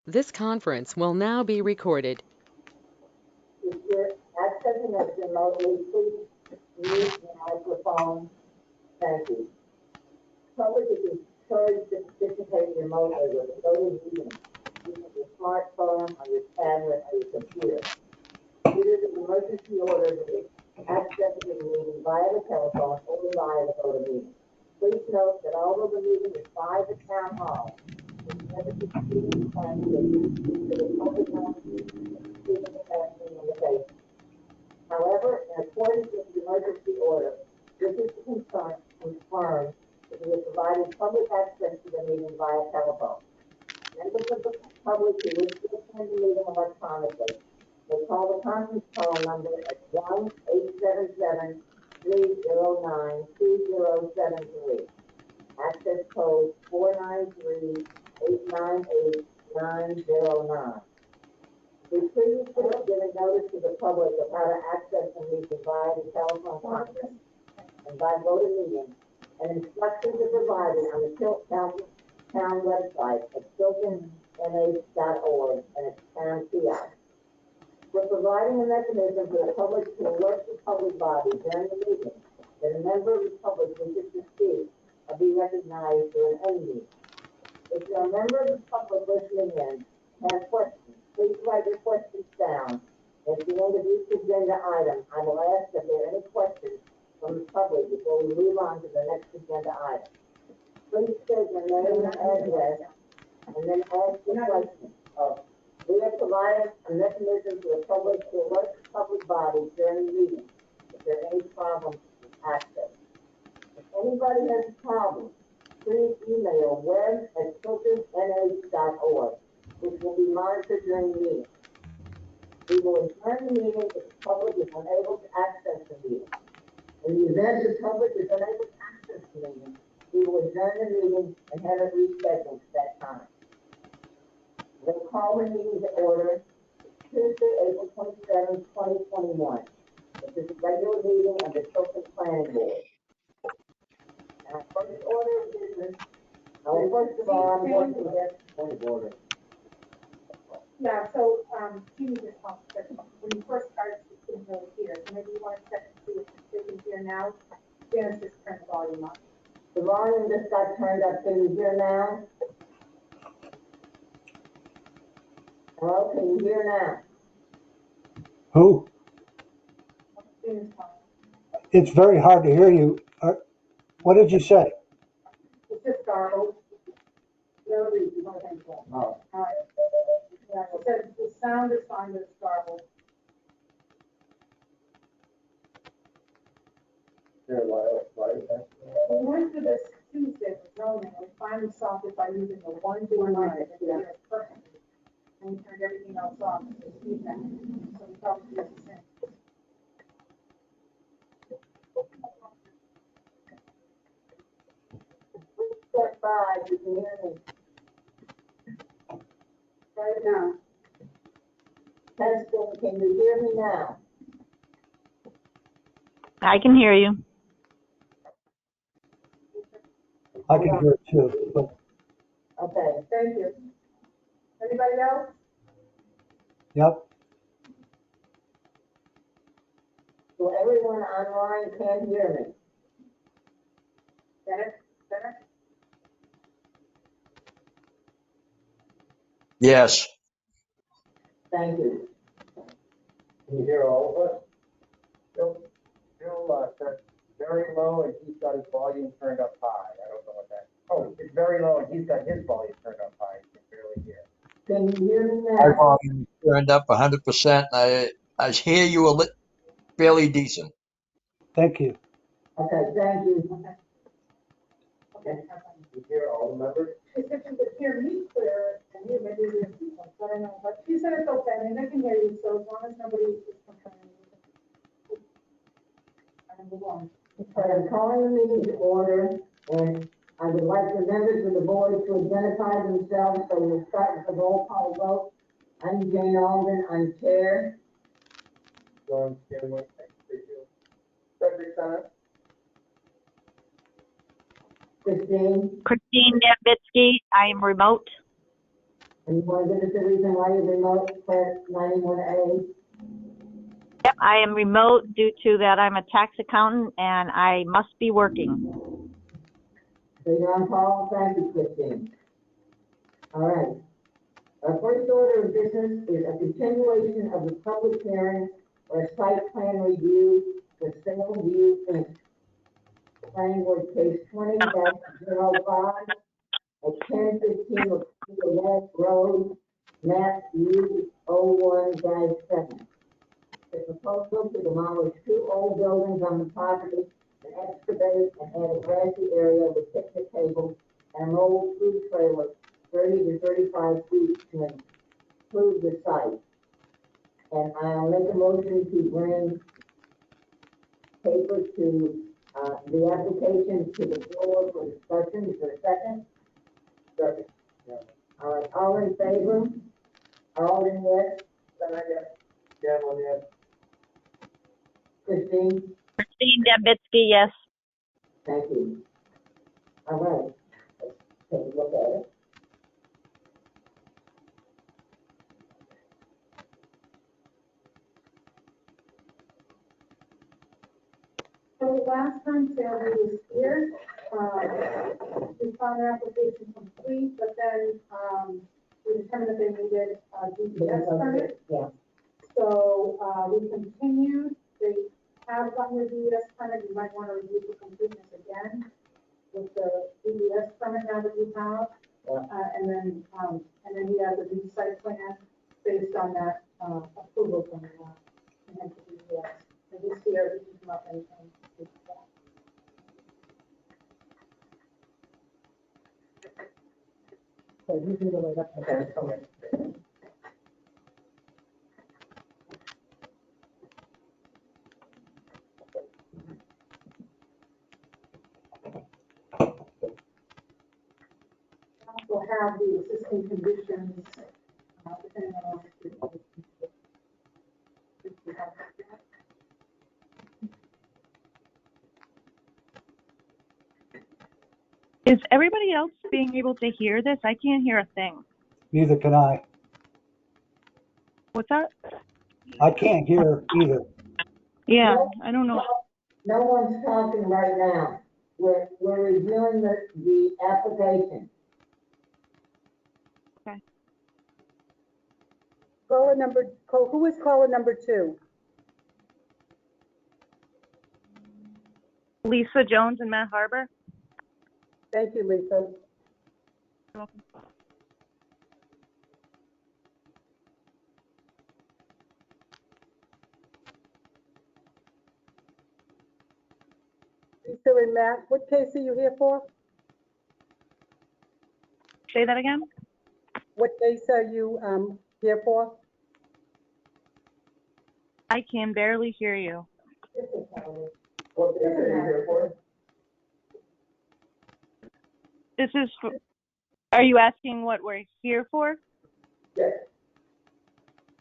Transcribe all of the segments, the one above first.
This conference will now be recorded. If you're accessing us remotely, please use the microphone. Thank you. Public is encouraged to participate remotely with a voting meeting using your smartphone, on your tablet, or your computer. Due to the emergency order, accessing the meeting via the telephone or via the voting meeting. Please note that although the meeting is by the town hall, the membership meeting can be used to the public invitation. However, in accordance with the emergency order, this is to confirm that we are providing public access to the meeting via telephone. Members of the public who wish to attend the meeting electronically may call the conference call number at 1-877-309-2073. Access code 493-898-909. We previously have given notice to the public of how to access the meeting via the telephone conference and by voting meeting, and instructions are provided on the Tilton town website at tiltonnh.org and its town kiosk. We're providing a mechanism for the public to alert the public body during the meeting that a member of the public wishes to speak or be recognized during any meeting. If you're a member of the public listening in and have questions, please write your questions down. At the end of each agenda item, I will ask if there are any questions from the public before we move on to the next agenda item. Please state your name and address and then ask your question. We have provided a mechanism for the public to alert the public body during the meeting if there are any problems with access. If anybody has a problem, please email web@tiltonnh.org, which will be monitored during the meeting. We will adjourn the meeting if the public is unable to access the meeting. In the event the public is unable to access the meeting, we will adjourn the meeting and have it rescheduled at that time. We'll call the meeting to order. Tuesday, April 27, 2021. This is a regular meeting of the Tilton Planning Board. Our first order of business, first of all, I'm going to get point of order. Yeah, so, Jeannie just talked, but when you first started, she couldn't really hear. So maybe you want to check to see if she can hear now. Janice just turned the volume up. The volume just got turned up. Can you hear now? Hello, can you hear now? Who? Janice talking. It's very hard to hear you. What did you say? It's just garbled. No reason, no thank you. Oh. All right. Yeah, it says the sound is fine, but it's garbled. We went through this Tuesday for zoning, and we finally solved it by using the one door mic that is perfect. And we turned everything else off, so it's feedback. So we probably do the same. Stand by, you can hear me. Right now. Testing, can you hear me now? I can hear you. I can hear it too. But Okay, Thank you. Anybody else? yep. so everyone online can hear me. Better? Better? Yes. Thank you. Can you hear all of us? Bill said very low and he's got his volume turned up high. I don't know what that. Oh, it's very low and he's got his volume turned up high. You can barely hear. Can you hear me My now? volume turned up 100%. I hear you fairly decent. Thank you. Okay, thank you. Okay. You hear all the members? She said she could hear me clear, and you maybe we have people, I don't know, but she said it's okay, and I can hear you, so as long as nobody is complaining. And move on. I am calling the meeting to order, and I would like the members of the board to identify themselves, so we'll start with the roll call vote. I'm Jane Alden, I'm chair. John Scanlon, Frederick Center. Christine, Christine Nambitsky, I am remote. And you want to give us the reason why you're remote, Claire 91A? Yep, I am remote due to that I'm a tax accountant and I must be working. So you're on call? Thank you, Christine. All right. Our first order of business is a continuation of the public hearing or site plan review for Singleview Inc. Planning Board Case 20-05 at 1015 of West Road, map U01-7. The proposal to demolish 2 old buildings on the property and excavate and add a grassy area with picnic tables and an old food trailer 30 to 35 feet to improve the site. And I'll make a motion to bring paper to the application to the floor for discussion. Is there a second? Second. Yeah. All right, all in favor? All in yes? Then I get, Scanlon, yes. Christine? Christine Debitsky, yes. Thank you. All right, let's take a look at it. So last time Sally was here, we found their application complete, but then, we determined that they needed a DES permit. Yeah. So, we continued, they have gotten the DES permit, you might want to review for completeness again with the DES permit now that you have. Yeah. And then he has a new site plan based on that, approval from, Hampshire DES. And he's here, he can come up and speak to that. So you can go right up to that. Okay. We'll have the existing conditions, depending on Is everybody else being able to hear this? I can't hear a thing. Neither can I. What's that? I can't hear either. Yeah, I don't know. No one's talking right now. We're reviewing the application. Who is caller number 2? Lisa Jones and Matt Harbor. Thank you, Lisa. You're welcome. Lisa and Matt, what case are you here for? Say that again? What case are you here for? I can barely hear you. What is it you're here for? This is for, are you asking what we're here for? Yes.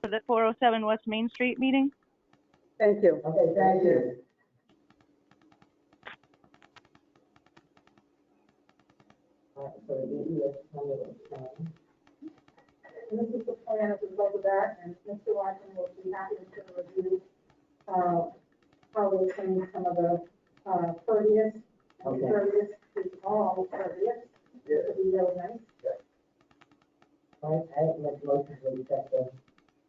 For the 407 West Main Street meeting? Thank you. Okay, thank you. All right, so the DES permit is signed. And this is the plan as a result of that, and Mr. Watson will be happy to review, how they change some of the, pervious. And Okay. pervious is all pervious. Yes. It'll be really nice. All right, I make a motion to accept the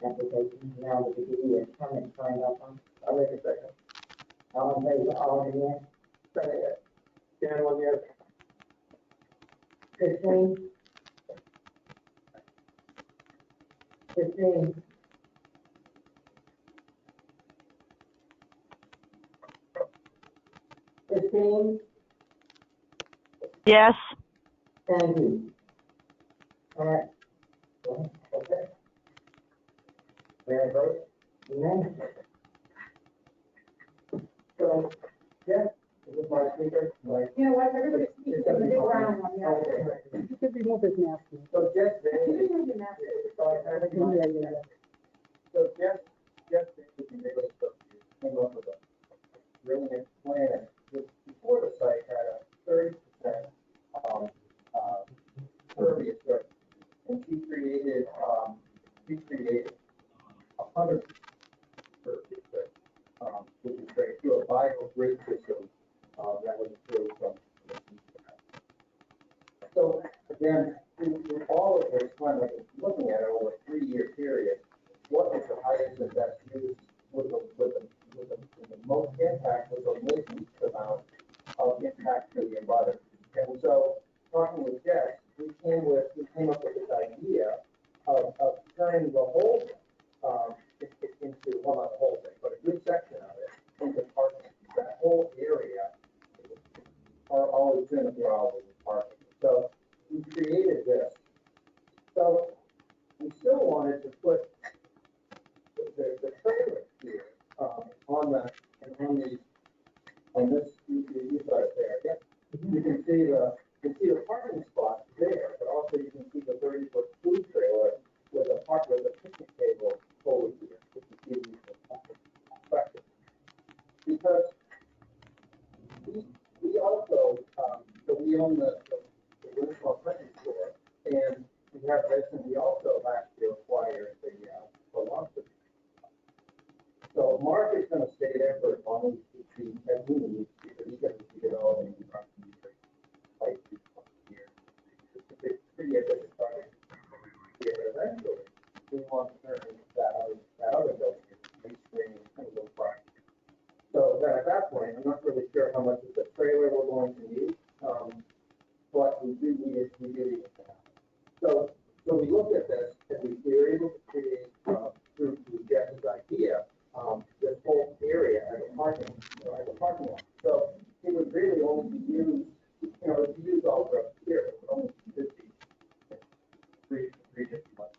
application now that the DES permit signed up on. I'll make a second. All in favor, all in yes? Second, yes. Scanlon, yes. Christine? Christine? Christine? Yes. Thank you. All right. Okay. May I vote? Amen. So, yes, is this my speaker? Like, You know what, everybody's speaking in the big round one, yeah. okay. You could remove his mask. So Jeff Bailey, You can do that. so Jeff Bailey, came up with a really nice plan. Before the site had a 30% pervious surface. and she created 100 which is great, through a bio-grid system that was approved from. So again, in all of this, kind of looking at it over a 3-year period, what is the highest and best use with the most impact with the least amount of impact to the environment? And so, talking with Jess, we came up with this idea of turning the whole into, well, not the whole thing, but a good section of it into parking. That whole area are always going to be always parking. So we created this. So we still wanted to put the trailer here on this. You saw it there. Yep. You can see the parking spot there, but also you can see the 30-foot food trailer with a picnic table over here, which is giving you the perspective. Because we also so we own the Windsor Printing Store, and we have this, and we also last year acquired the lobster. So Mark is going to stay there for as long as he needs, because he gets to see it all in like 2 years. It's pretty ambitious project. Yeah, but eventually, we want to turn that other building into mainstream and go project. So then at that point, I'm not really sure how much of the trailer we're going to need, but we do need it now. So we looked at this, and we were able to create, through Jess's idea, this whole area as a parking lot. So it would really only be used, to use all of up here, it would only be 350 months.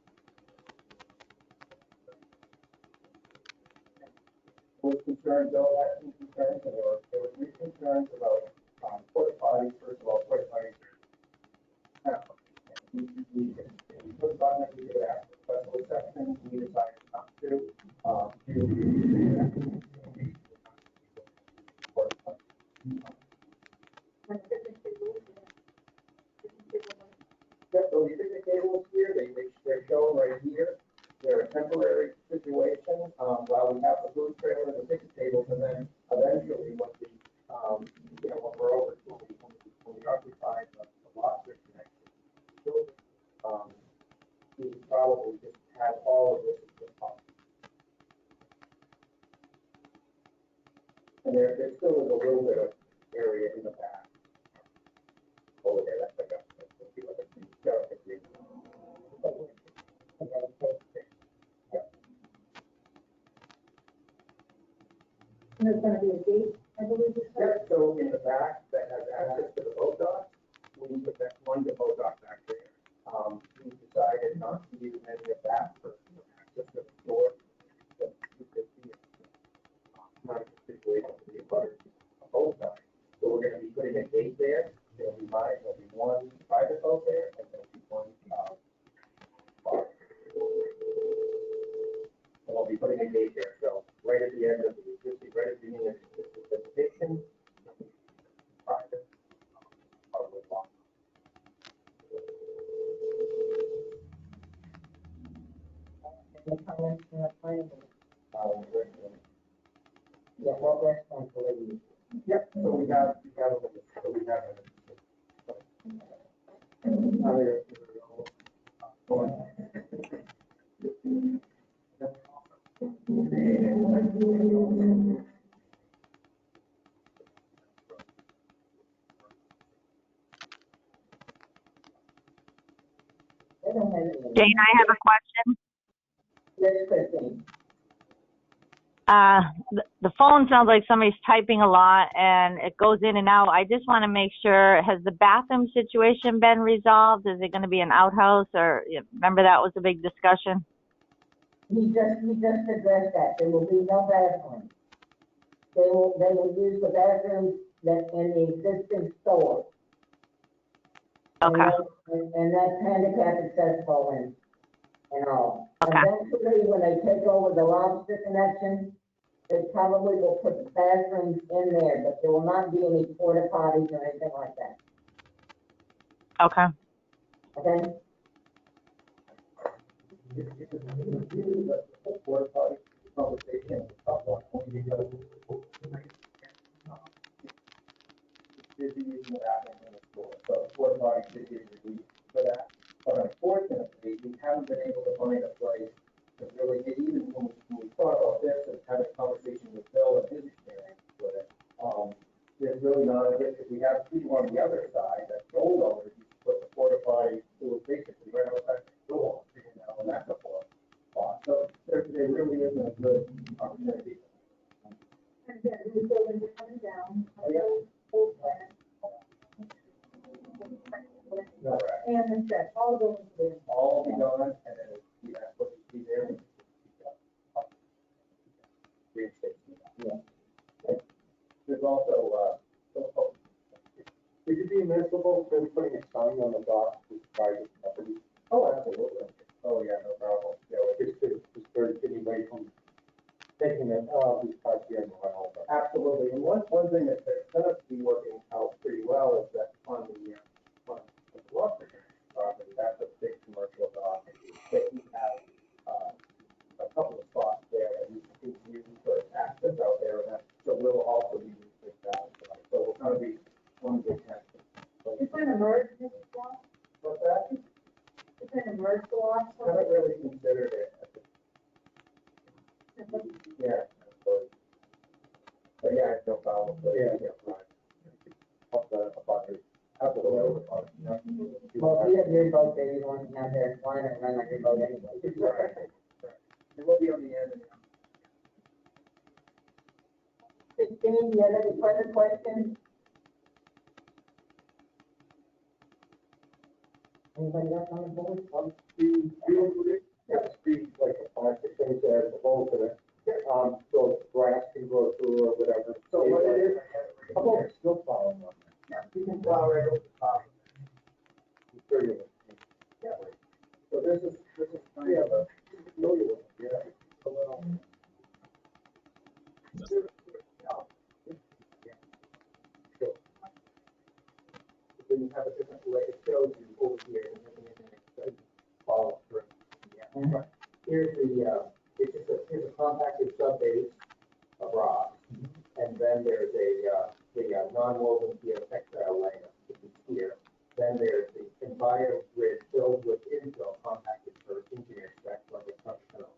Was concerned, though, had some concerns, and there were 3 concerns about porta potties. First of all, porta potties. We put a button that we could ask for special exceptions. We decided not to. Yep, so the picnic tables here, they're shown right here. They're a temporary situation while we have the food trailer and the picnic tables, and then eventually, when we're over, when we occupy the lobster connection, we probably just have all of this in the top. And there still is a little bit of area in the back. Over there, that's like And there's gonna be a gate, I believe you said? Yeah, so in the back that has access to the boat dock, we put that one boat dock back there. We decided not to use any of that for access to the store. But you could see it. Not a situation to be a boat dock. So we're gonna be putting a gate there. There'll be one private boat there, and there'll be one bar. And we'll be putting a gate there, so right at the end of the existing, right at the beginning of the vegetation, private, probably long. Any comments from the planning board? Yeah, what restaurants will they use? Yep, so we have They don't have any. Jane, I have a question. Yes, Christine. The phone sounds like somebody's typing a lot and it goes in and out. I just want to make sure, has the bathroom situation been resolved? Is it going to be an outhouse, or remember that was a big discussion? He just addressed that. There will be no bathrooms. They will use the bathrooms that in the existing store. Okay. And that's handicap accessible and all. Okay. Eventually, when they take over the lobster connection, they probably will put the bathrooms in there, but there will not be any porta potties or anything like that. Okay. Okay? It's the whole porta potty conversation is a tough one, only because it's busy using the bathroom in the school, so porta potty should be released for that. But unfortunately, we haven't been able to find a place to really, even when we thought about this and had a conversation with Bill and his experience with it, there's really not a hit, because we have people on the other side, that old owners, you put the porta potty, it was basically right outside the door, you know, and that's a poor spot. So there really isn't a good opportunity. And again, we go in the coming down, full plan. And the shed, all going to the. All be gone, and then we have what you see there. Yeah. There's also, would you be amenable to putting a sign on the dock with private property? Oh, absolutely. Oh, yeah, no problem. Yeah, just to discourage anybody from thinking that, oh, these cars here and run over. Absolutely. And one thing that's going to be working out pretty well is that on the Gloucester property, that's a big commercial dock. That we have, a couple of spots there that we can use for access out there, and that, so we'll also be using that. So we're going to be one big tent. It's an emergency block, What's that? it's an emergency block. I haven't really considered it. Yeah. But yeah, it's no problem. But yeah, right. Up the bucket. Absolutely. Well, if you have your boat there, you want to have there, why not run on your boat anyway? Right. It will be on the end. Christine, do you have any further questions? Anybody else on the board? Speed like a 5, 6 inch as opposed to that. So grass can grow through or whatever. So what it is, how about still plowing on that? Yeah, you can plow right over the top. Yeah. So this is kind of a, familiar with it, yeah. A little. Sure. Then you have a different way, it shows you over here, and then follow through. Yeah. Here's the, here's a compacted sub base of rock, and then there's the non-woven geotextile layer, which is here. Then there's the enviro grid filled with infill compacted for engineer specs like a truck tunnel.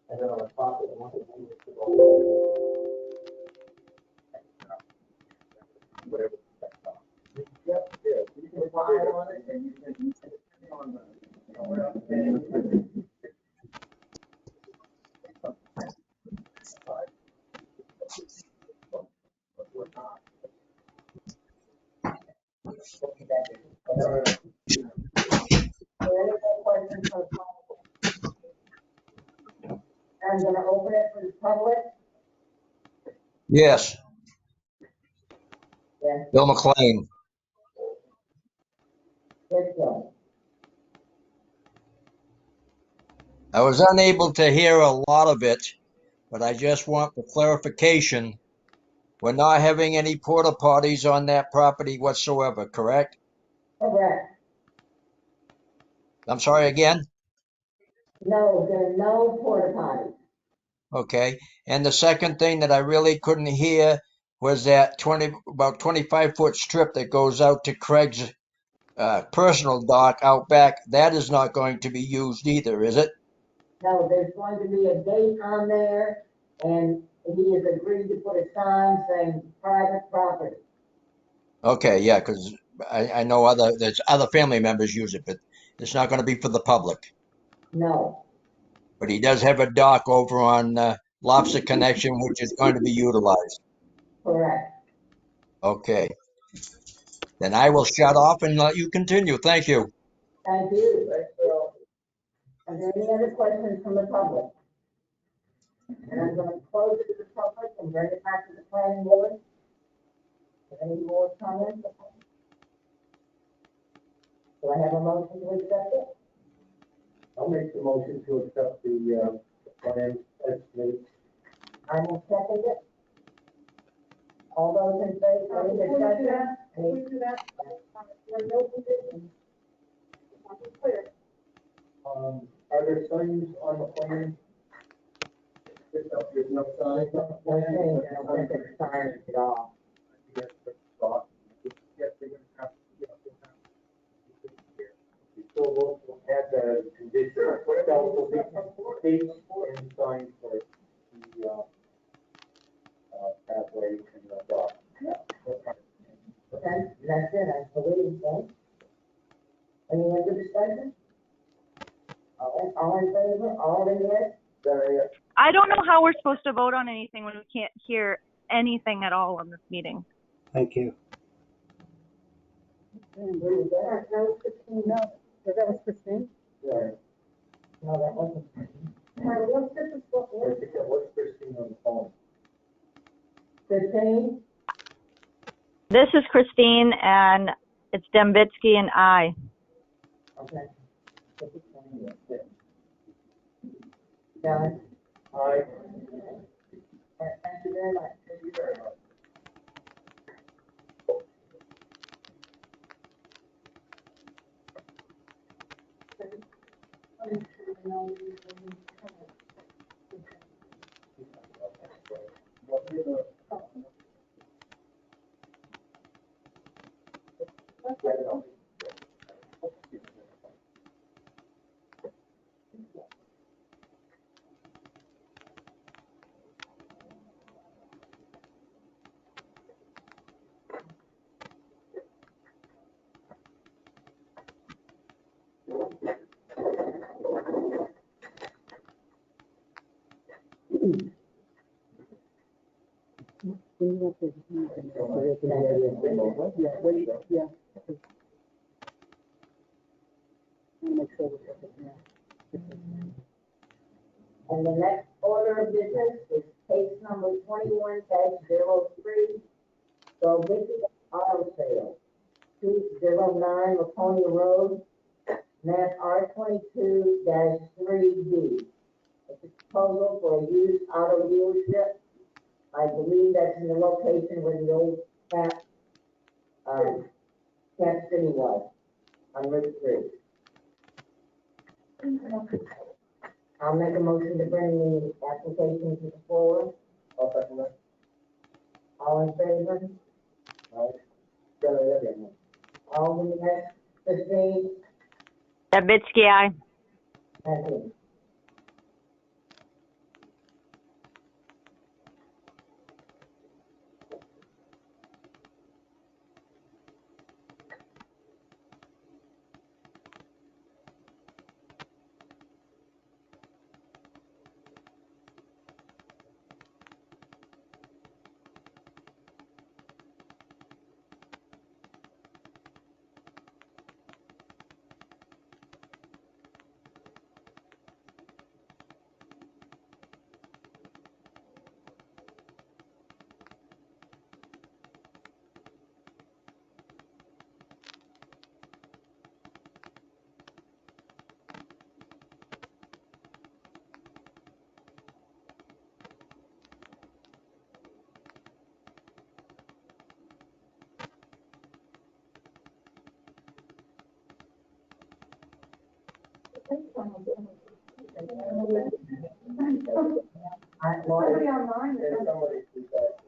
And then on the top of the one, whatever the specs are. Yep, yeah, you can file on it, and you can on the, I'm gonna open it for the public. Yes, Yes, Bill McLean. yes, Bill. I was unable to hear a lot of it, but I just want the clarification. We're not having any porta potties on that property whatsoever, correct? Correct. I'm sorry again? No, there are no porta potties. Okay. And the second thing that I really couldn't hear was that about 25-foot strip that goes out to Craig's personal dock out back. That is not going to be used either, is it? No, there's going to be a gate on there, and he has agreed to put a sign saying private property. Okay, yeah, because I know there's other family members use it, but it's not going to be for the public. No, But he does have a dock over on Lobster Connection, which is going to be utilized. correct. Okay. Then I will shut off and let you continue. Thank you. Thank you. Are there any other questions from the public? And I'm gonna close it to the public and bring it back to the planning board. Any more comments? Do I have a motion to accept it? I'll make the motion to accept the plan as made. I will second it. All those in favor, any Before we do discussion? that, before Any- we do that, there are no conditions. It's not clear. Are there signs on the plan? There's no signs on the I plan? think, I don't think it's signed at all. Yes, they're gonna have, they'll have. So we'll add the condition, will be dates and signs for the, pathway and the dock. Okay, that's it, I believe, right? Any other discussion? All in favor, all in yes? I don't know how we're supposed to vote on anything when we can't hear anything at all on this meeting. Thank you. That was Christine, no, that was Christine? Right. No, that wasn't. What's this book? What's Christine on the phone? 15? This is Christine, and it's Dembitsky and I. Okay. John? Aye. Thank you very much. Thank you very much. Yeah, wait, yeah. Make sure we get it, yeah. And the next order of business is case number 21-03, so Vicky Auto Sales, 209 Laconia Road, map R22-3D. It's a proposal for a used auto dealership. I believe that's in the location where the old Cap City was, on Route 3. I'll make a motion to bring the application to the floor. I'll second that. All in favor? All in yes, 15? Dembitsky, I. Thank you. Somebody online. There's somebody who's that.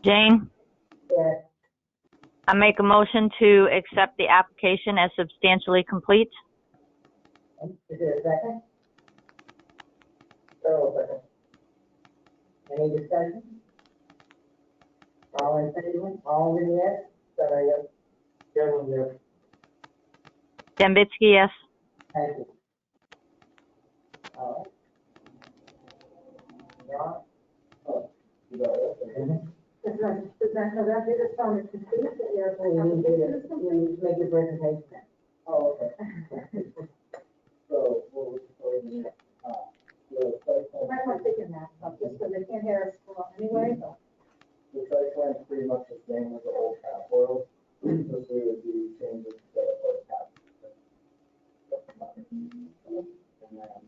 Jane, Yes, I make a motion to accept the application as substantially complete. is there a second? Second. Any discussion? All in favor? All in yes? Yes. Kevin, yes. Dembitsky, yes. Thank you. All right. Ron? Oh, you got it. No, that did it, sound complete, yeah. You need to make your presentation. Oh, okay. So, what was the, the site You might plan, want to take your mask off, just so they can't hear us well anyway, but. the site plan is pretty much the same as the old tap oil, just we would do changes to the old tap.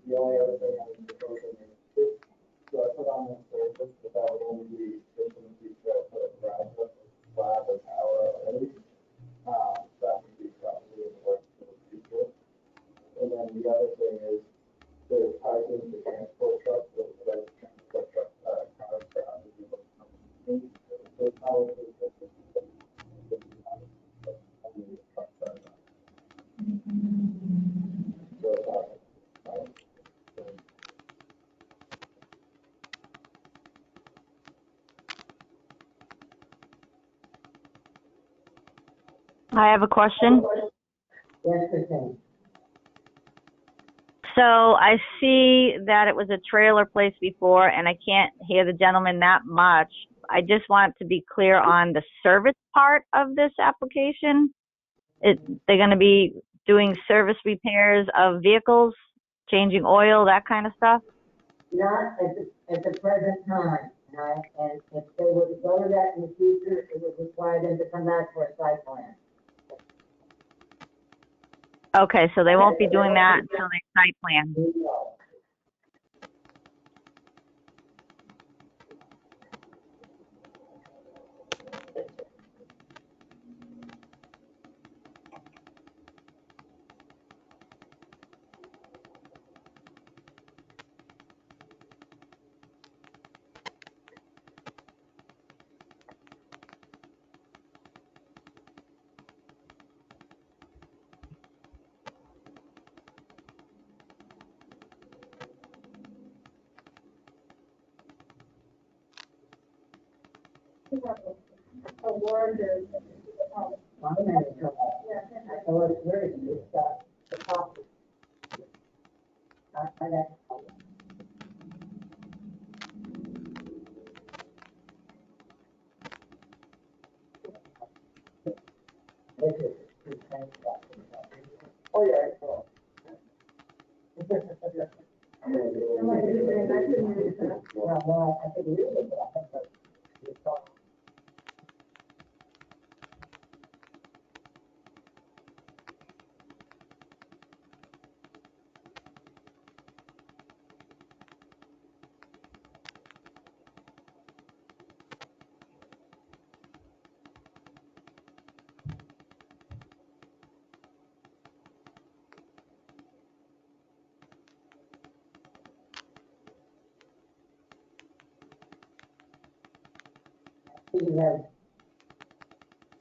The only other thing I was proposing is this, so I put on this surface, but that would only be just in the future, I put a garage up, slab or tower already. That would be probably in the works for the future. And then the other thing is, there's parking for transport trucks, so that transport truck, cars for other people. So probably just only trucks are not. So, I have a question. Yes, Christine. So I see that it was a trailer place before, and I can't hear the gentleman that much. I just want to be clear on the service part of this application. They're going to be doing service repairs of vehicles, changing oil, that kind of stuff? Not at the present time, right? And if they were to go to that in the future, it would require them to come back for a site plan. Okay, so they won't be doing that until they site plan. A word or, My name is, I thought it's very, it's, the property. That's. This is, oh, yeah, I saw. Well, I think it is, but I think that it's all. You have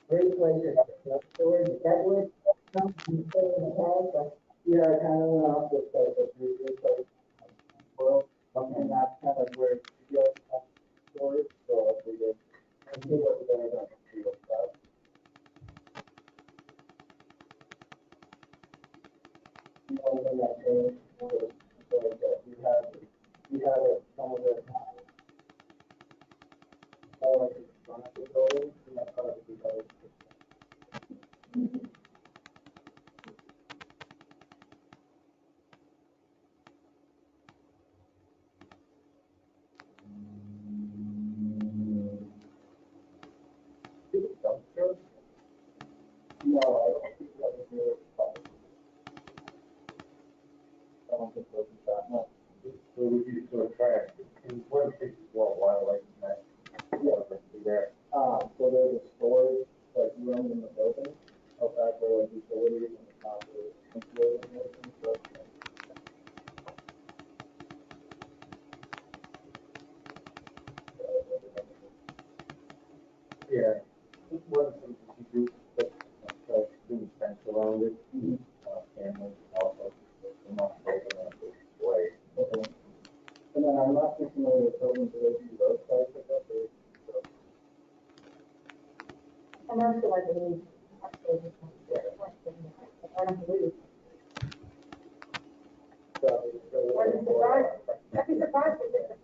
three places, storage, that would come from the past, yeah, kind of went off this place, but three places. Well, and that's kind of where you go, storage, so if we get, and see what we're gonna do, see what's up. You know, when that change, so you have it, some of it, or it's on the building, and that's part of the building. Dumpster? No, I don't think that would be a problem. I don't think those are that much. So we could sort of trash, in one case, well, wildlife and that, yeah, there. So there's a storage, like, room in the building, out back where, like, utilities and the top of the insulated and everything, so. Yeah, one thing you do, but, student fence around it, families also, not open up this way. Okay. And then I'm not too familiar with buildings that they do roadside pickup, or, and that's what I believe. I don't believe. What is the price? That'd be surprised if it.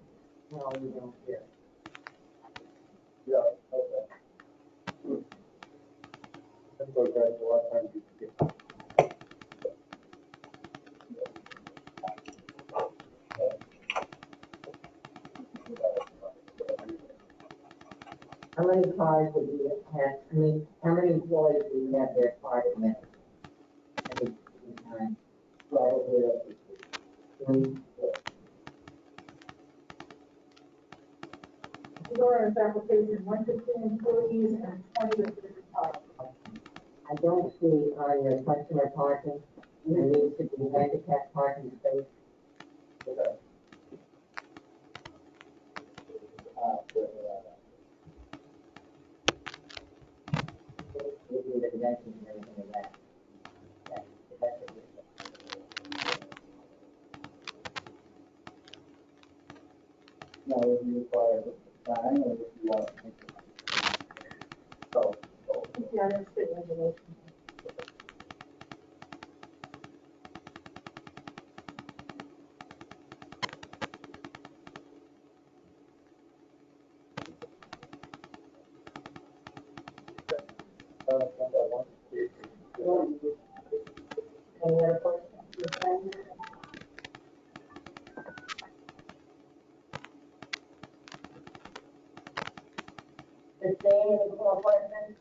No, we don't, yeah. yeah, okay. That's okay, a lot of times you get. How many cars would you have, I mean, how many employees do you have there part of it? Every time? Probably up to Two Laura's application, 1 to 2 employees and 20 to 50 cars. I don't see on your customer parking, there needs to be handicap parking space. Give you the dimensions and everything of that. No, you require a sign or if you want to make it. So, Yeah, that's state regulation. Any other questions? The same, any more questions?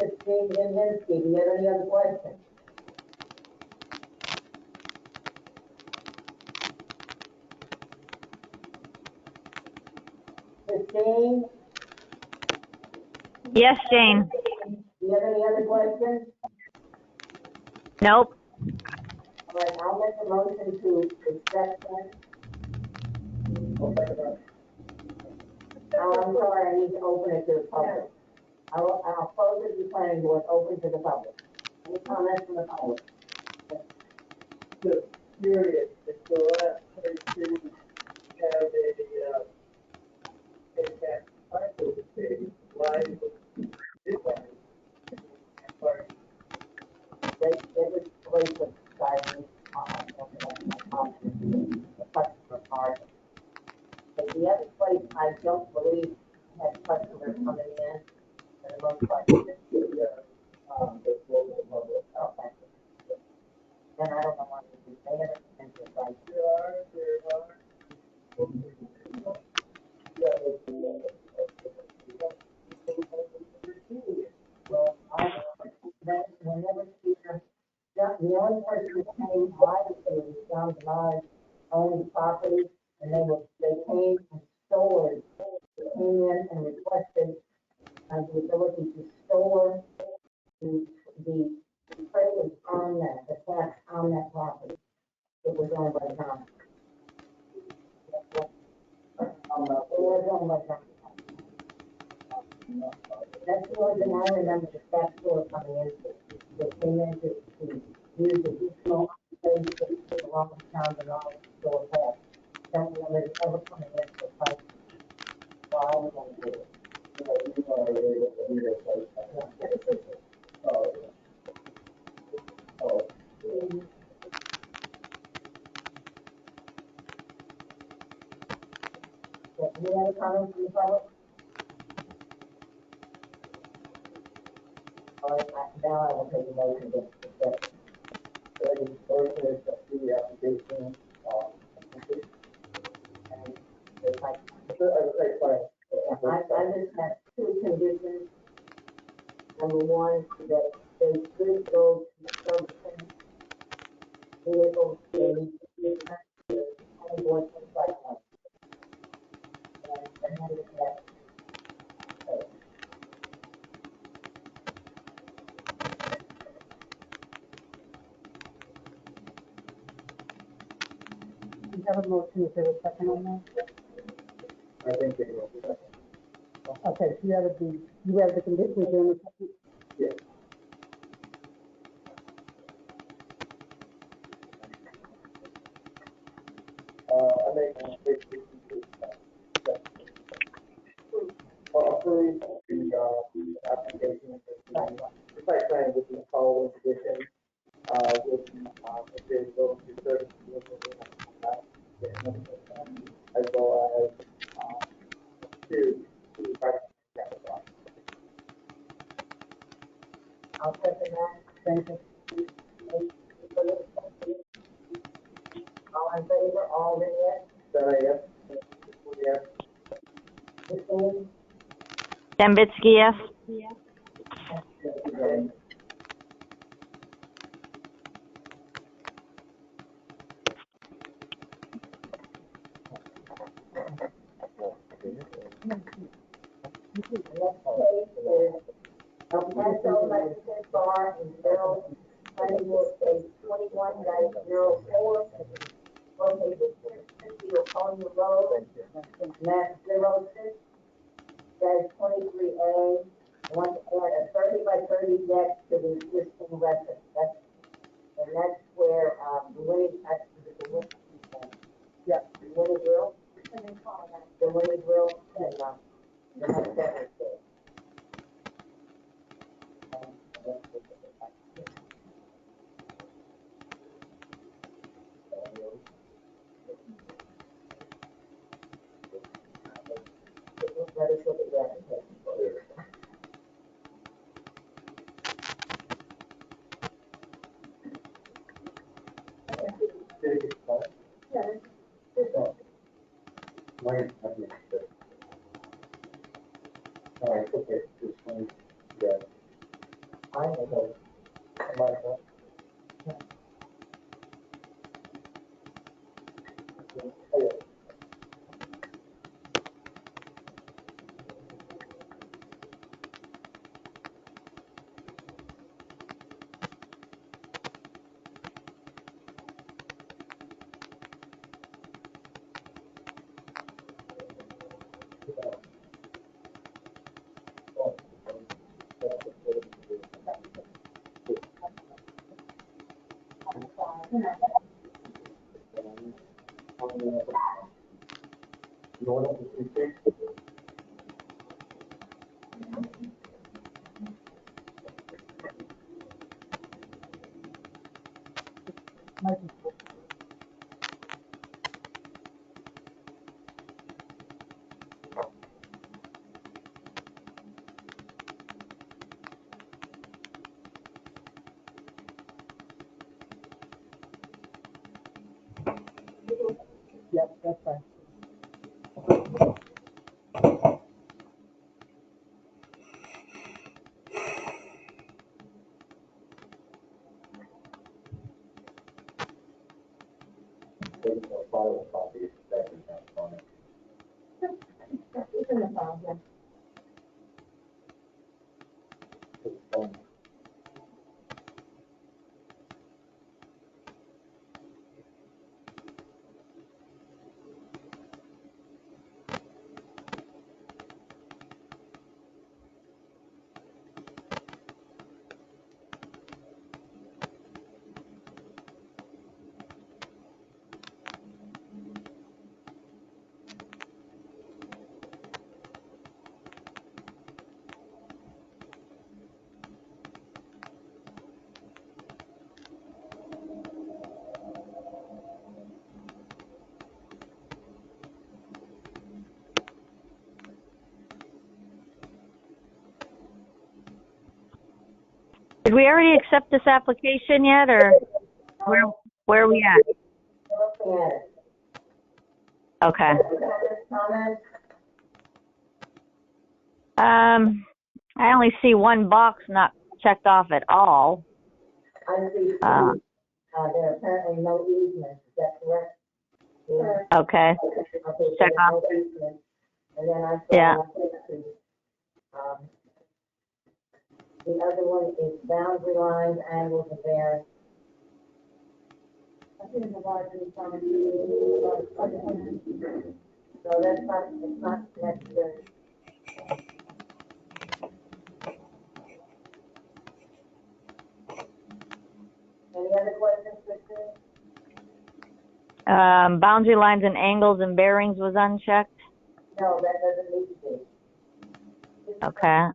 16, Zinsky, do you have any other questions? Christine, Yes, Jane. do you have any other questions? Nope. All right, I'll make a motion to accept that. I'm sorry, I need to open it to the public. I'll close it to the planning board, open to the public. Any comments from the public? just curious, if the last place to have a, handicap parking space, why would this one? They would place a sign on the customer card. But the other place, I don't believe has customers coming in, for the most part. That's local public. Okay. Then I don't know why they haven't sent it right. Well, whenever the only person who came by was John Bernard owned the property, and they came and stored, they came in and requested the ability to store the trailers on that, the tax on that property. It was owned by John. It was owned by John. That's the only thing I remember the tax store coming in. They came in to use the additional space that belonged to John Bernard store tax. Don't remember it ever coming in for price. So I was on board. Any other comments from the public? All right, now I will take a motion to accept. The application, And if I I just have two conditions. Number one, that they should go to servicing vehicles, they need to be onboard cycling. And the handicap. You have a motion, is there a second on that? I think they will. Okay, so you have the conditions in the second? Yes. I make a motion to approve the application for the site plan with the following conditions, with if they go to service as well as two private capital. I'll second that. Thank you. All in favor, all in yes? Yes. Yes. Christine? Dembitsky, yes. The next case is El Paso Mexican Bar and Grill, Honeywood case 21-04, located 650 Oconee Road, map 06-23A. Want to add a 30 by 30 deck to the existing residence. That's where, the Winnie, actually, the Winnie, the Winnie Grill, the Winnie Grill, and, the next seven days. Let us look at the application for you. All right, okay, this one, yeah. I know. You want to see? Yep, that's fine. File copy, that is not on it. It's in the file, yeah. Did we already accept this application yet, or where are we at? Looking at it. Okay. Comments? I only see one box not checked off at all. I see, there are apparently no easements, is that correct? Yeah. Okay. Okay, Check there's off. no easements. And then I Yeah. saw, the other one is boundary lines, angles, and bearings. I think the larger so that's not, it's not necessary. Any other questions, Christine? Boundary lines and angles and bearings was unchecked. No, that doesn't need to be. Okay.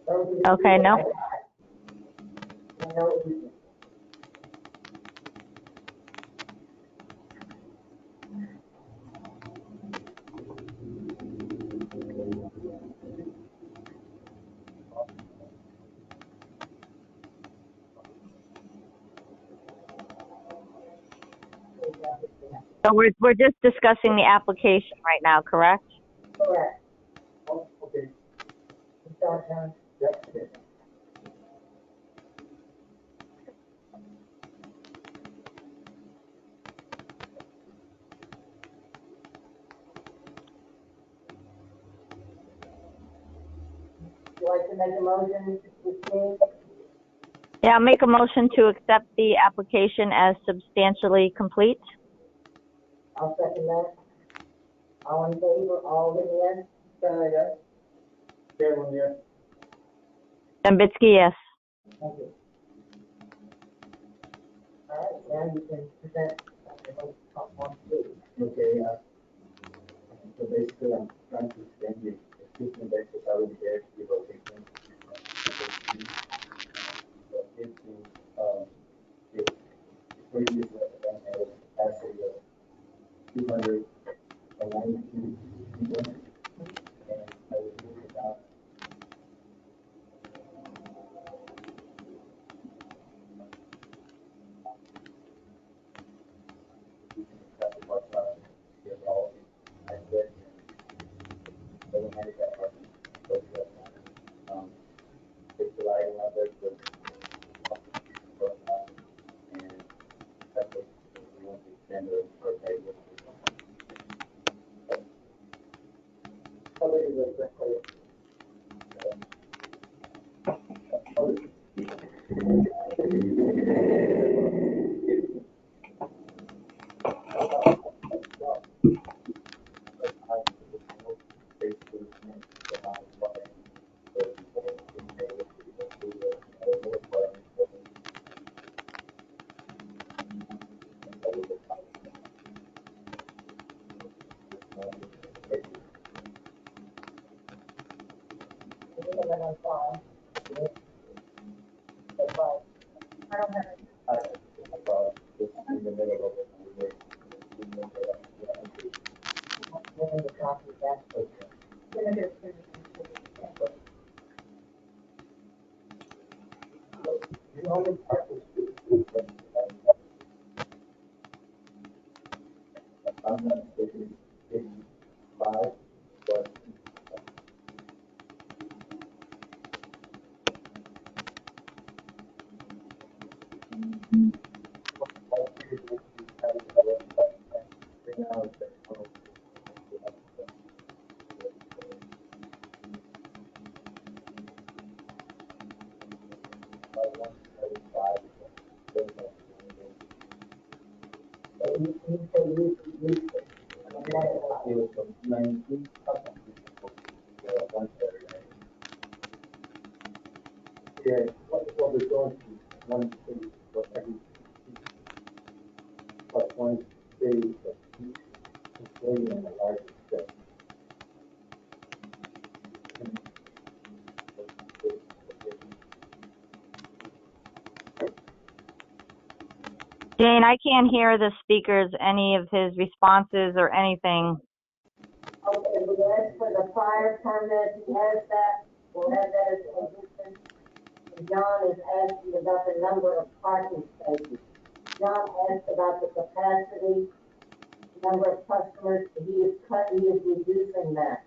Those are the Okay, two no. that I got. And no easement. So we're just discussing the application right now, correct? Correct. Oh, okay, You start, John? yep, okay. like to make a motion to proceed? Yeah, I'll make a motion to accept the application as substantially complete. I'll second that. All in favor, all in yes? Yes. Chairman, yes. Dembitsky, yes. Thank you. All right, now you can present the vote on two. Okay, so basically, I'm trying to extend the existing basis already there to the location. The previous event had a capacity of 292 people, and I was moving about. It's the lighting of it, and that's what we want to extend it for a day. How big is it? We have that on file. That's right. I don't have it. In the middle of it. We're in the copy of that. Then it is. You only practice I'm not speaking in five, but it was from 19 one Saturday. Yeah, well, we're going to one city for every plus one city for each employee in the largest step. Jane, I can't hear the speakers, any of his responses or anything. Okay, we asked for the prior permit, he has that, we'll have that as a condition. And John is asking about the number of parking spaces. John asked about the capacity, number of customers, he is reducing that.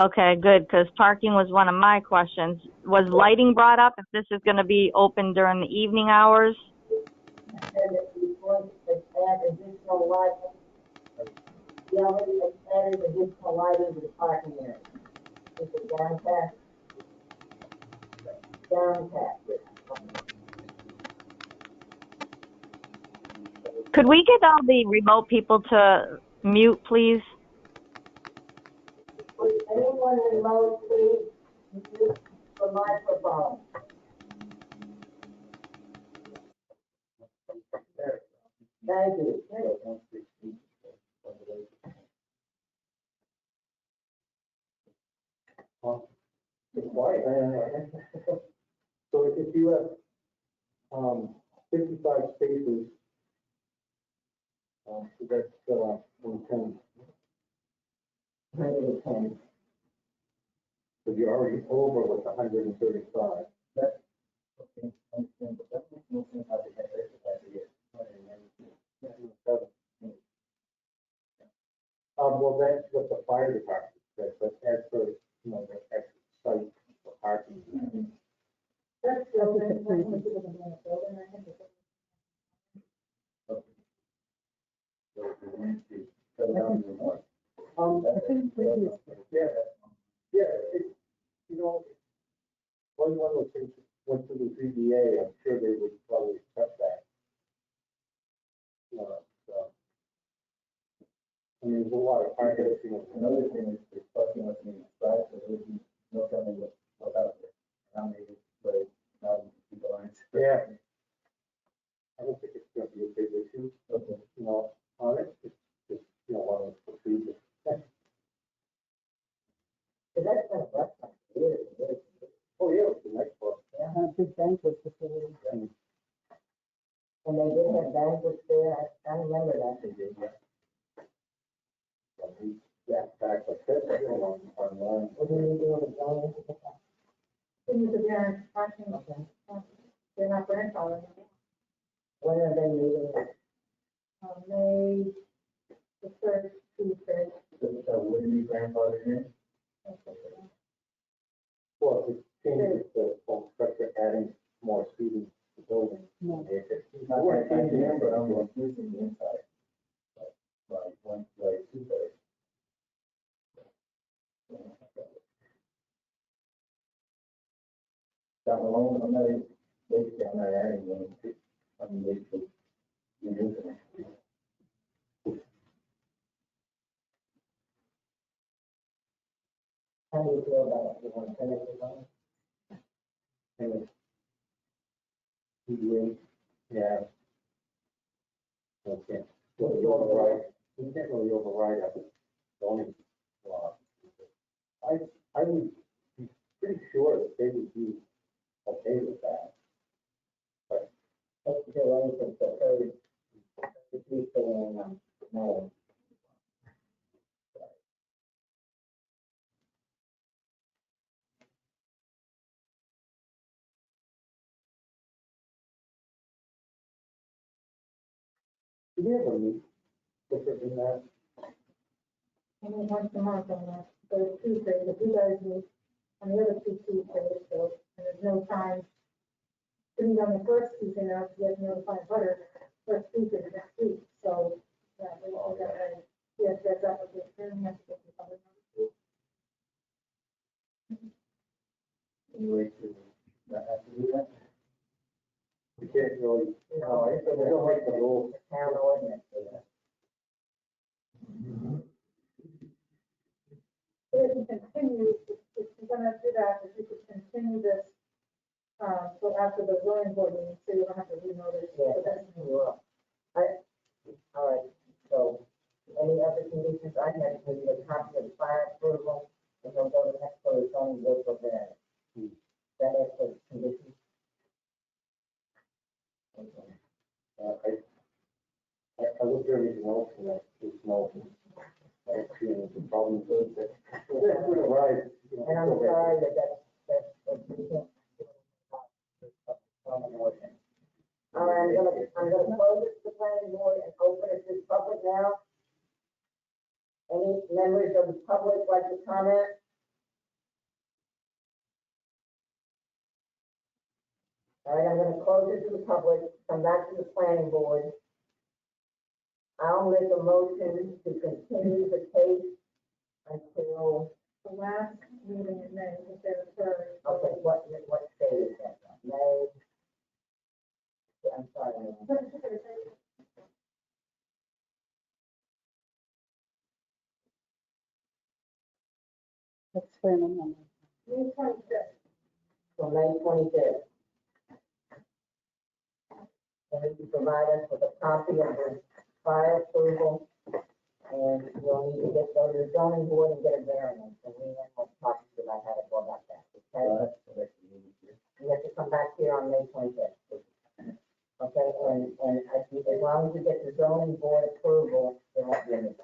Okay, good, because parking was one of my questions. Was lighting brought up, if this is going to be open during the evening hours? And that he's going to add additional lighting. He already added additional lighting to the parking area. Is it downcast? Downcast. Could we get all the remote people to mute, please? Would anyone remote please mute the microphone? Thank you. It's quiet. So if you have, 55 spaces, so that's, 110. 110. So you're already over with 135. That's, okay, understand, but that makes no sense how they have that capacity at 197. Well, that's what the fire department says, but as for, the extra site for parking. That's building, when we do the building, I think it's. So if you want to cut it down to one. I think previous. Yeah, yeah, You know, one of those things went to the ZBA, I'm sure they would probably accept that. So, I mean, there's a lot of hard to see. Another thing is, it's fucking with me, right, so there's no telling what's out there. How many, but now people aren't. Yeah. I don't think it's gonna be a big issue, okay, you know, on it, it's just, you know, one of those procedures. But that's kind of rough, years and years. Oh, yeah, it's a nice book. Yeah, a big banquet facility. And they did have banquets there, I remember that. They did, yeah. So we got back with this, online. What do you do with the zoning? Things are there, parking, they're not grandfathered. When are they meeting? May the first Tuesday. So would be grandfathered in? Well, it changes the whole structure, adding more seating to the building. No. It's not going to change the end, but I'm reducing the inside. Like one, like two-thirds. Down alone, I'm not, basically, I'm not adding one. I'm basically reducing it. How do you feel about it? You want to finish the zoning? And PDA, yeah. Okay. Well, you override, you can't really override a zoning law. I would be pretty sure that they would be okay with that. But Let's do anything for third, Tuesday in, May. do you ever meet different than that? Only once a month on that, those Tuesdays, if you guys meet on the other two Tuesdays, so, and there's no time to meet on the first Tuesday now, because you have to notify butter, first Tuesday of next week, so, yeah, we all got that. Yes, that's application, that's what we covered. Any way to not have to do that? We can't really, no, I think we don't make the rules. Town ordinance. If you continue, if you're gonna do that, if you could continue this, so after the zoning board meeting, so you don't have to renotice. Yeah, But that's- you will. All right, so any other conditions I had, we need a copy of the fire approval, and then go to the next for the zoning board for variance. That is the conditions. Okay. I would really need to know for that, there's no, the problem is that. Right. And I'm sorry that we can't. All right, I'm gonna close it to the planning board and open it to the public now. Any members of the public like to comment? All right, I'm gonna close it to the public, come back to the planning board. I'll make a motion to continue the case until, The last meeting in May, if they're third. okay, what date is that? May? I'm sorry. That's fair enough. May 25th. So May 25th. And you provide us with a copy of the fire approval, and you'll need to go to the zoning board and get a variance, and we have talked to I had to go about that, okay? You have to come back here on May 25th. Okay, and as long as you get the zoning board approval, there won't be any.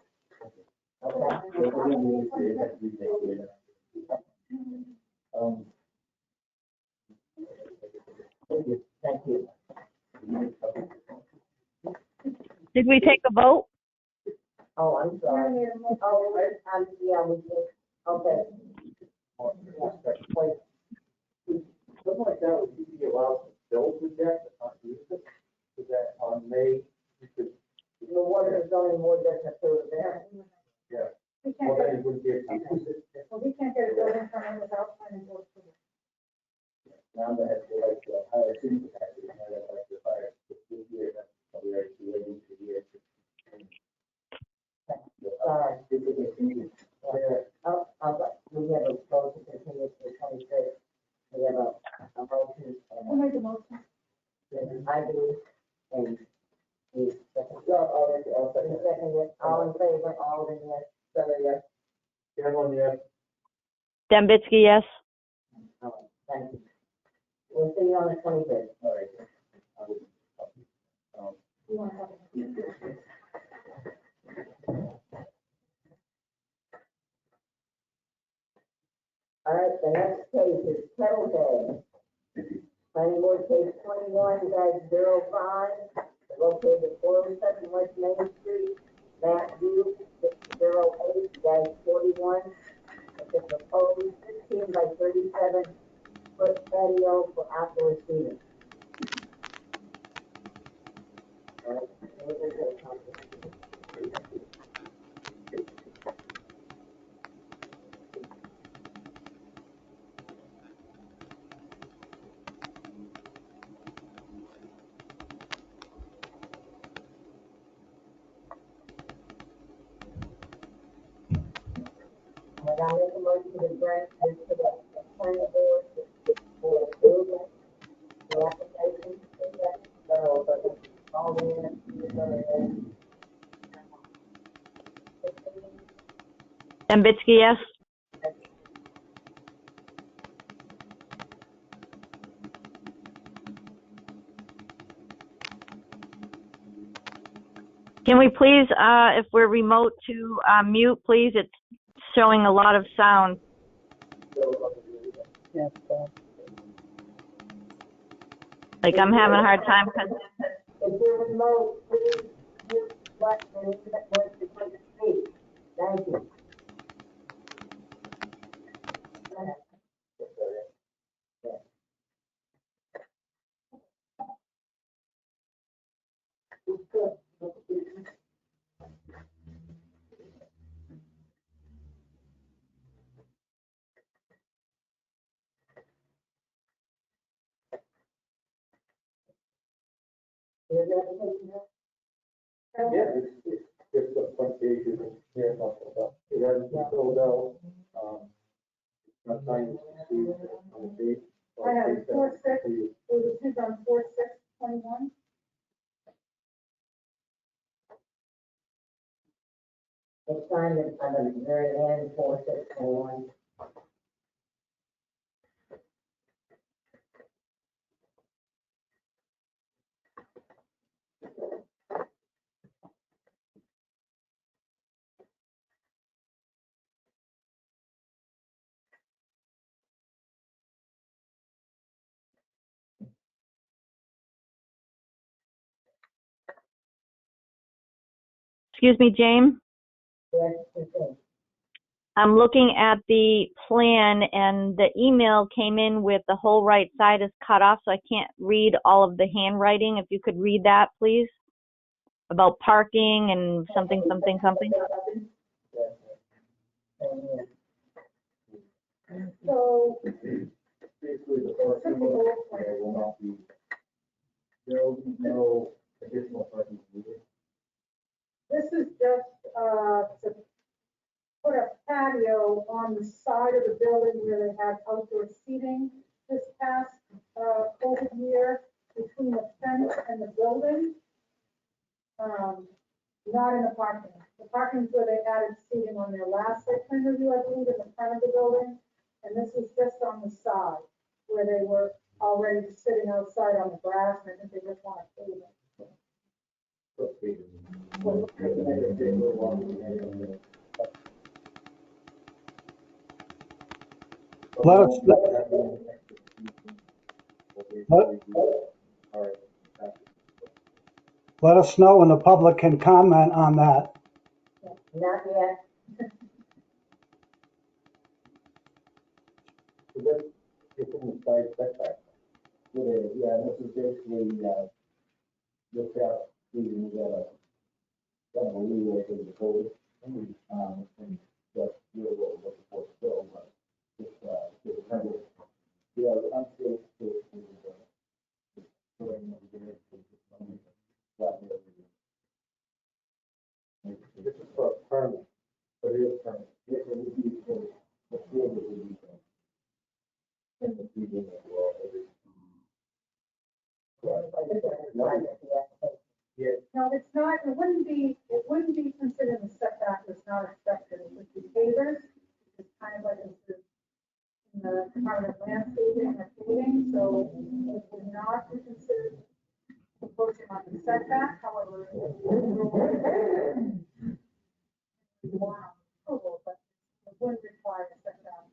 Okay? Thank you. Did we take a vote? Oh, I'm sorry. Oh, yeah, we did, okay. Something like that, would you be allowed to build with that, but not use it? So that on May, you could, The water and zoning board doesn't approve there. yeah, He Well, can't then get, he wouldn't be able to use it. well, he can't get a building permit without planning board approval. Now that it's like, higher city capacity, now that like the fire, this year, that's probably like 2 years. Sorry. This is a thing. We have a vote to continue to the 26th. We have a motion Who and made the motion? I do, and the second. I'll second The it. second, all in favor, all in yes, Sarah, yes. Cameron, yes. Dembitsky, yes. thank you. We'll see you on the 25th. All right. You want to have it? All right, the next case is Kettle Day. Planning board case 21-05, located at 407 West Main Street, map view 608-41. It's a proposed 16 by 37 foot patio for outdoor seating. All right, and I'll make a motion to grant this to the planning board for approval. The application, so, all in, Dembitsky, yes. Can we please, if we're remote, to mute, please? It's showing a lot of sound. Like I'm having a hard time because if you're remote, please use the button and hit that voice to click speak. Thank you. Is there anything else? Yeah, it's the front page is here, it hasn't been filled out, not signed, see, on the date. I have 4/6, it was received on 4/6/21. It's signed at the very end, 4641. excuse me, James. Yes, it's in. I'm looking at the plan and the email came in with the whole right side is cut off, so I can't read all of the handwriting. If you could read that, please, about parking and something. So Basically, the first one, there will not be, there will be no additional parking needed. this is just, to put a patio on the side of the building where they had outdoor seating this past, COVID year between the fence and the building. Not in the parking. The parking's where they added seating on their last site plan review, I believe, in the front of the building. And this is just on the side where they were already sitting outside on the grass, and I think they just want to clean it. Let us, let us know when the public can comment on that. Not yet. So this, it's in the side setback. Yeah, this is basically, look out, we got a leeway to the code. And that's really what we're looking for still, but it's, it's kind of, yeah, the unsafe space is, doing everything, this is for permanent, but it is permanent. Yes, it would be, the field would be, and the feeding as well, yeah. No, it's not, it wouldn't be considered a setback, it's not expected, it would be pavers, it's kind of like it's in the Department of Landscaping or paving, so it would not be considered approaching on the setback, however, it would want approval, but it wouldn't require a setback.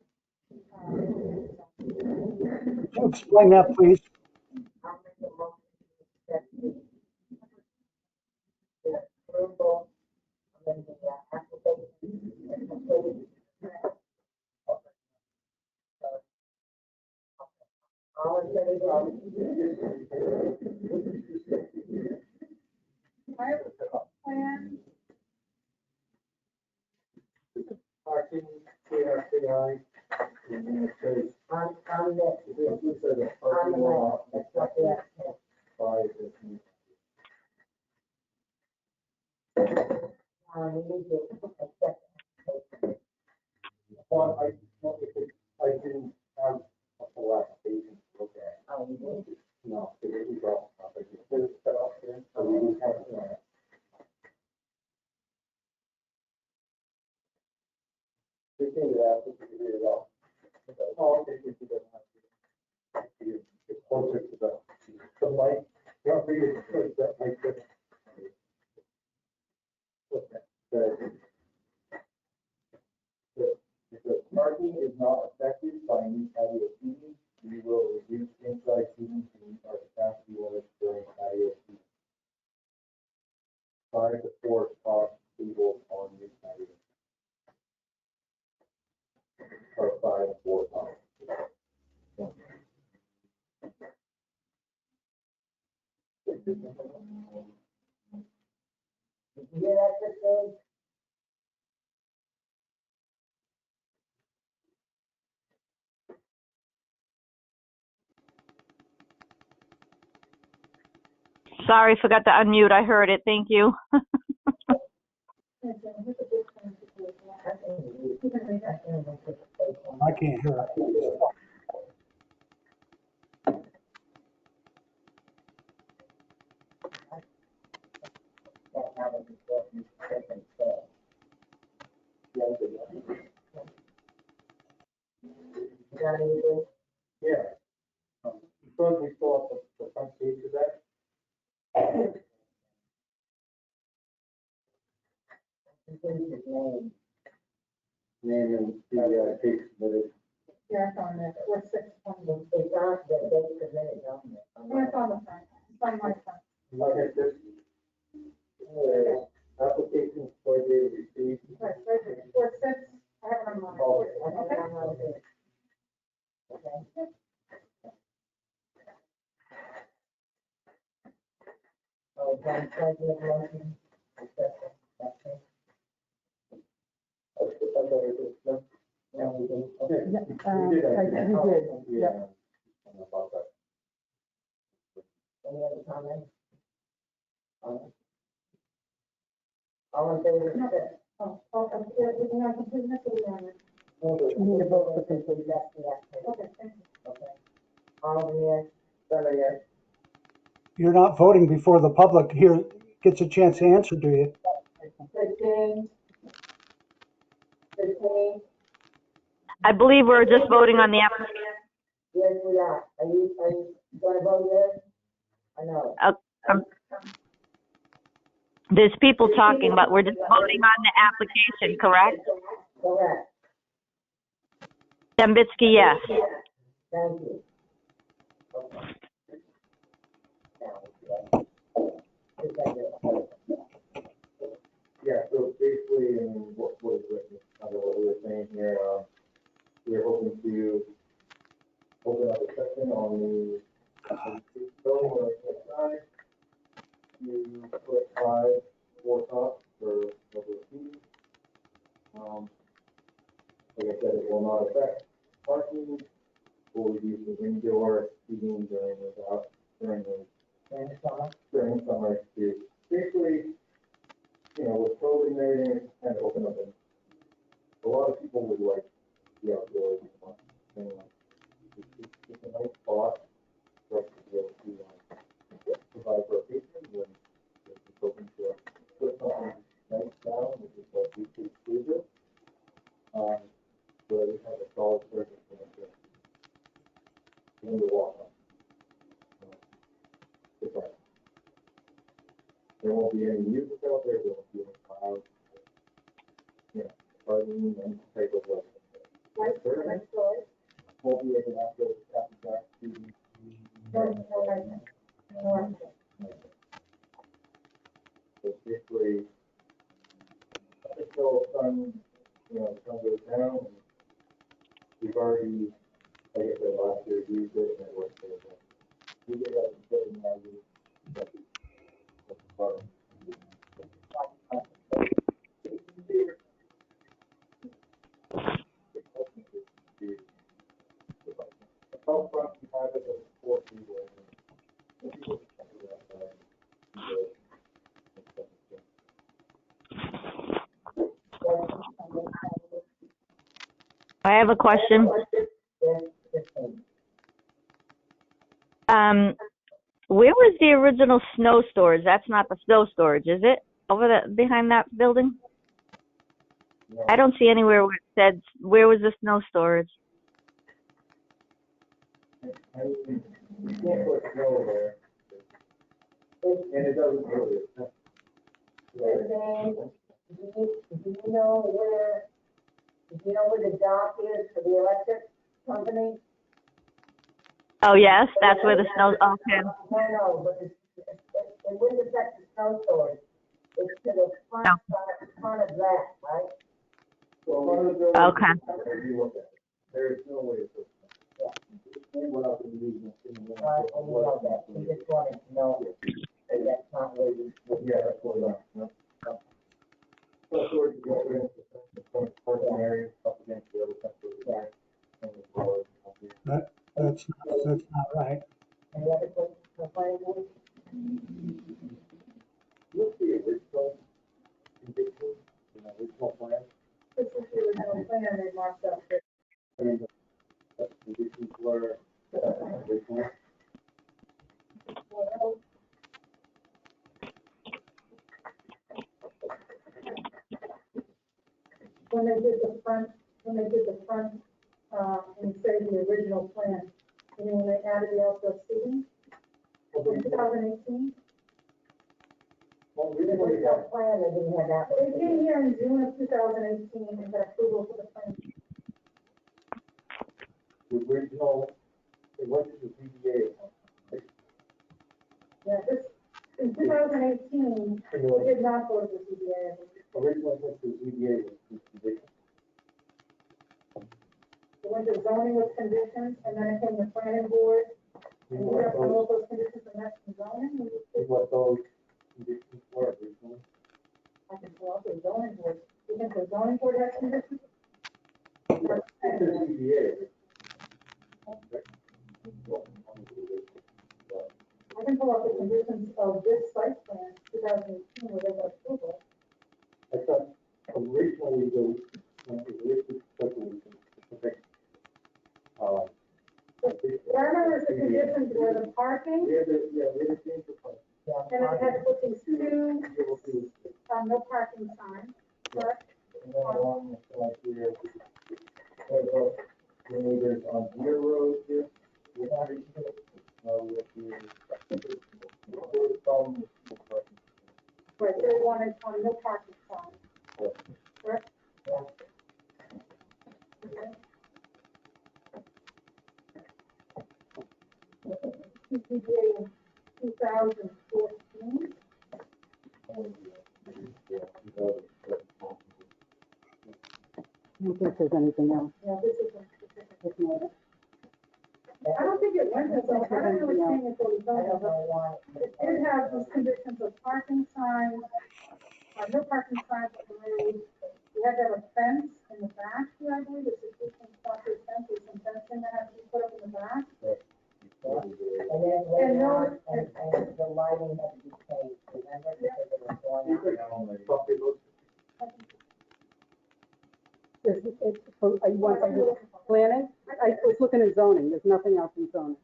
Could you explain that, please? I'll make a motion to accept the approval of the application and completed. All in favor? I have a plan, Parking, CRCI, and then it says, On this, it says a on parking the lot. left, that's what the application. By this. We need to accept. Well, I didn't have a full application to look at. Oh, you did? No, it was all, I just put it set up there, so we don't have to. We can do that, we can do it all. Oh, okay, we can do that. It's closer to the light, you don't read it, it's that like this. If the parking is not affected by any patio seating, we will reduce inside seating to meet our capacity limits during patio seating. 5 to 4 top tables on new patio. Or 5 to 4 top. Did you hear that, Christine? Sorry, forgot to unmute. I heard it. Thank you. I can't hear it. That's how it was taken care. You got anything? Yeah. Because we saw the front page of that. Include his name. Name and the case submitted. yeah, it's on there, 4620. It's on, the date submitted on there. Yeah, it's on the front, it's on my front. Okay, this. Application for the received. Right, right, 46, I have it on mine. Oh, I think Okay. I'm on it. Okay. Oh, John, thank you, motion. Accept it. Okay. No, we didn't. Okay. Yeah, We did. we did, yeah. About that. Any other comments? All in favor? Oh, we have completeness of the amendment. We need to vote for completeness. That's the application. Okay, thank you. Okay. All in yes, Stella, yes. You're not voting before the public here gets a chance to answer, do you? 15. 15. I believe we're just voting on the application. Yes, we are. Are you gonna vote yes? I know. There's people talking, but we're just voting on the application, correct? Correct. Dembitsky, yes. Thank you. Okay. Yeah, so basically, what was written, what we were saying here, we're hoping to open up a section on the building on the side. You put 5 4 tops for level feet. like I said, it will not affect parking, will reduce the indoor seating during summer to basically, with COVID and everything, it's kind of open up, and a lot of people would like the outdoors and stuff. And it's a nice spot for us to be able to provide for our patrons when it's open to us. Put something nice down, which is what we could exclusive. Where we have a solid surface for the walk on. There won't be any music out there, there won't be any clouds. Pardon, any type of weather. Won't be able after dark shooting. So basically, until sun, the sun goes down, and we've already, like I said, last year used it and it worked very well. We did that in 7 hours. That's the bottom. How front you have it as 4 people. I have a question. Where was the original snow storage? That's not the snow storage, is it? Behind that building? No. I don't see anywhere where it said, where was the snow storage? You can't put snow there. And it doesn't really. Do you know where the dock is for the electric company? Oh, yes, that's where the snow, okay. No, but it wouldn't affect the snow storage. It's to the front of that, right? Okay. There's no way to. What else are you using? We just wanted to know that that's not where you. Yeah, that's what I'm. So storage is going to parking areas up against the other side. That's not right. Any other questions for planning board? What's the original condition, original plan? This is the original plan they marked up. I mean, the conditions were original. When they did the front, and say the original plan, you mean when they added the outdoor seating? In 2018? Well, we didn't really have. Plan, they didn't have that. They came here in June of 2018 and got approval for the plan. The original, it went to the ZBA. Yeah, this, in 2018, we did not go to the CBA. Originally went to the ZBA with the condition. It went to zoning with conditions, and then it came to planning board, and we have to know those conditions, and that's the zoning. What those conditions were originally. I can pull up the zoning board. You think the zoning board has conditions? It's the ZBA. I can pull up the conditions of this site plan, 2018, where they got approval. I thought originally the, specific, I remember the conditions were the parking, we had to change the plan. and it had to put these two, no parking signs, correct? And then along the side here, the neighbors on Deer Road here, we have it, we have to, Right, they wanted on no parking signs, correct? CCA in 2014. I don't think there's anything else. Yeah, this is a specific. I don't think it went to, I don't know what thing it was done, but it did have these conditions of parking signs, no parking signs on the road. We had to have a fence in the back here, I believe, And later on, and the lighting had to be changed, remember, because it was going out. Are you want something planning? I was looking at zoning, there's nothing else in zoning.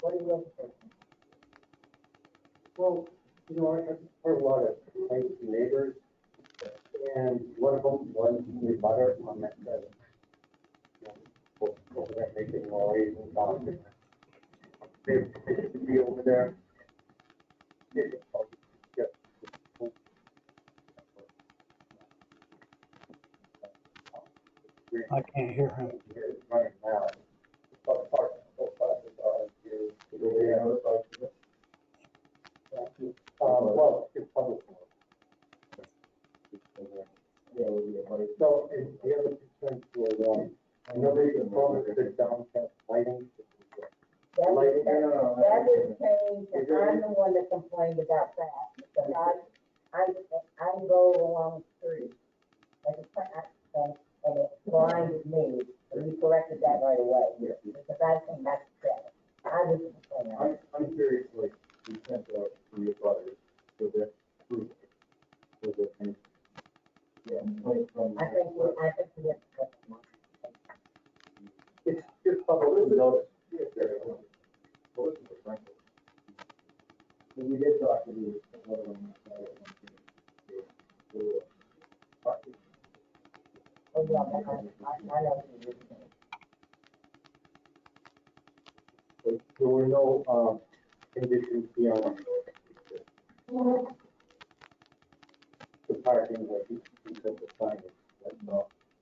What are you looking for? Well, I've heard a lot of complaints from neighbors, and one of them was the butter on that side. Over there making noise and talking. They used to be over there. I can't hear him. It's running now. Well, it's public. So, and the other concerns were, I know they can promise the downcast lighting. That was changed, and I'm the one that complained about that, because I go along the street, and it blinded me, so he corrected that right away, because I think that's better. I was complaining. I'm seriously, we sent out to your brothers, so that, so that, yeah, I think we have to cut them off. it's just public notice. We did talk to you. Oh, yeah, I know what you're saying. But there were no, conditions beyond the parking, like you said, the signage,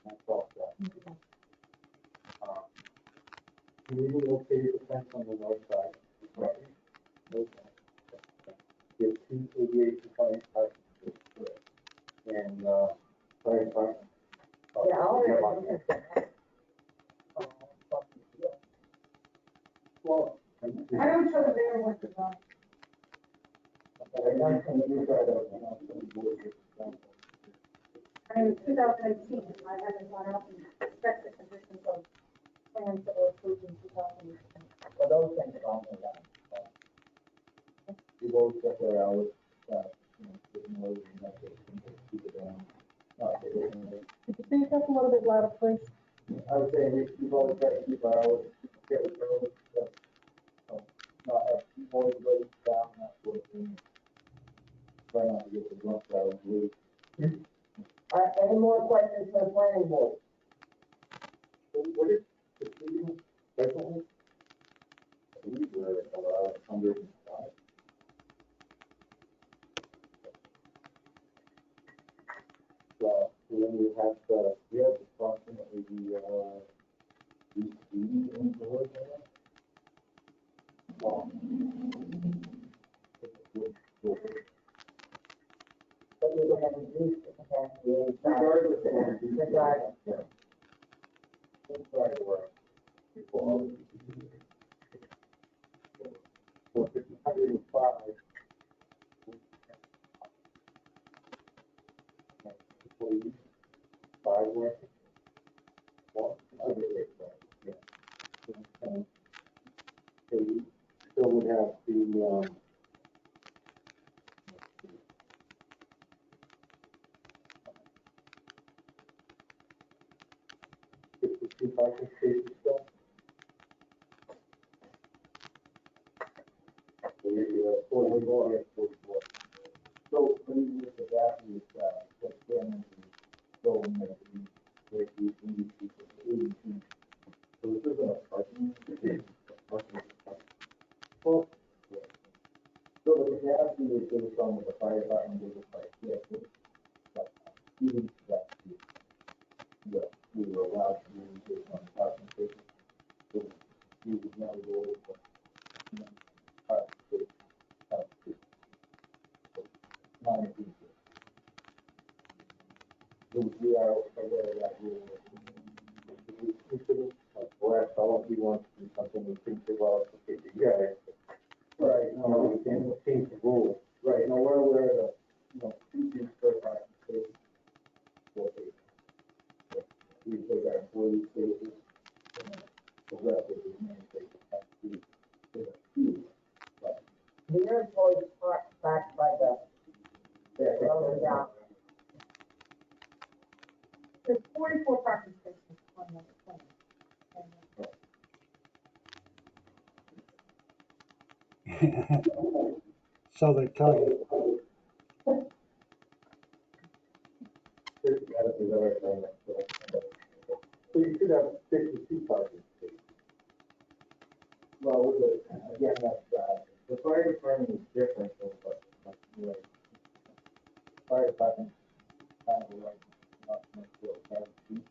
that's all that. We relocated the fence on the north side. Get 288 compliant parking spaces. And, fire department. Yeah, all right. Well, I don't show the bigger ones as well. In 2018, I haven't gone out and inspected the conditions of plans that were approved in 2018. Well, those things are all done. You both set their hours, keep it down. Could you speak up a little bit louder, please? I would say we've always got to keep our hours, get it going, not have people go down, that sort of thing. Try not to get the drunk out and leave. Any more questions for the planning board? What is the season presently? I believe we're allowed 105. So then we have approximately the speed indoors there. But we would have reduced the capacity inside. Regardless. Yeah. Inside where people always. So 105. Employees, 5 working. Well, I would say so, yeah. So you still would have the, 52 parking spaces still. So you have 44, you have 44. So when you look at that, you put them in, so maybe, like, you need people, 80 feet. So this isn't a parking. Well, yeah. So the capacity is based on what the fire department gives us, like, yeah, but even that, we were allowed to use based on parking spaces. So we would never go over, parking space, not a big deal. So we are aware of that rule. We shouldn't, blast all if we want to do something, we think about, okay, yeah. Right, no, we can't change the rules. Right, no, we're aware of, 2 feet per parking space. Okay. We take our employee spaces. So So they tell you. So you should have 52 parking spaces. Well, again, the fire department is different than what, fire department kind of like, not much to have seats.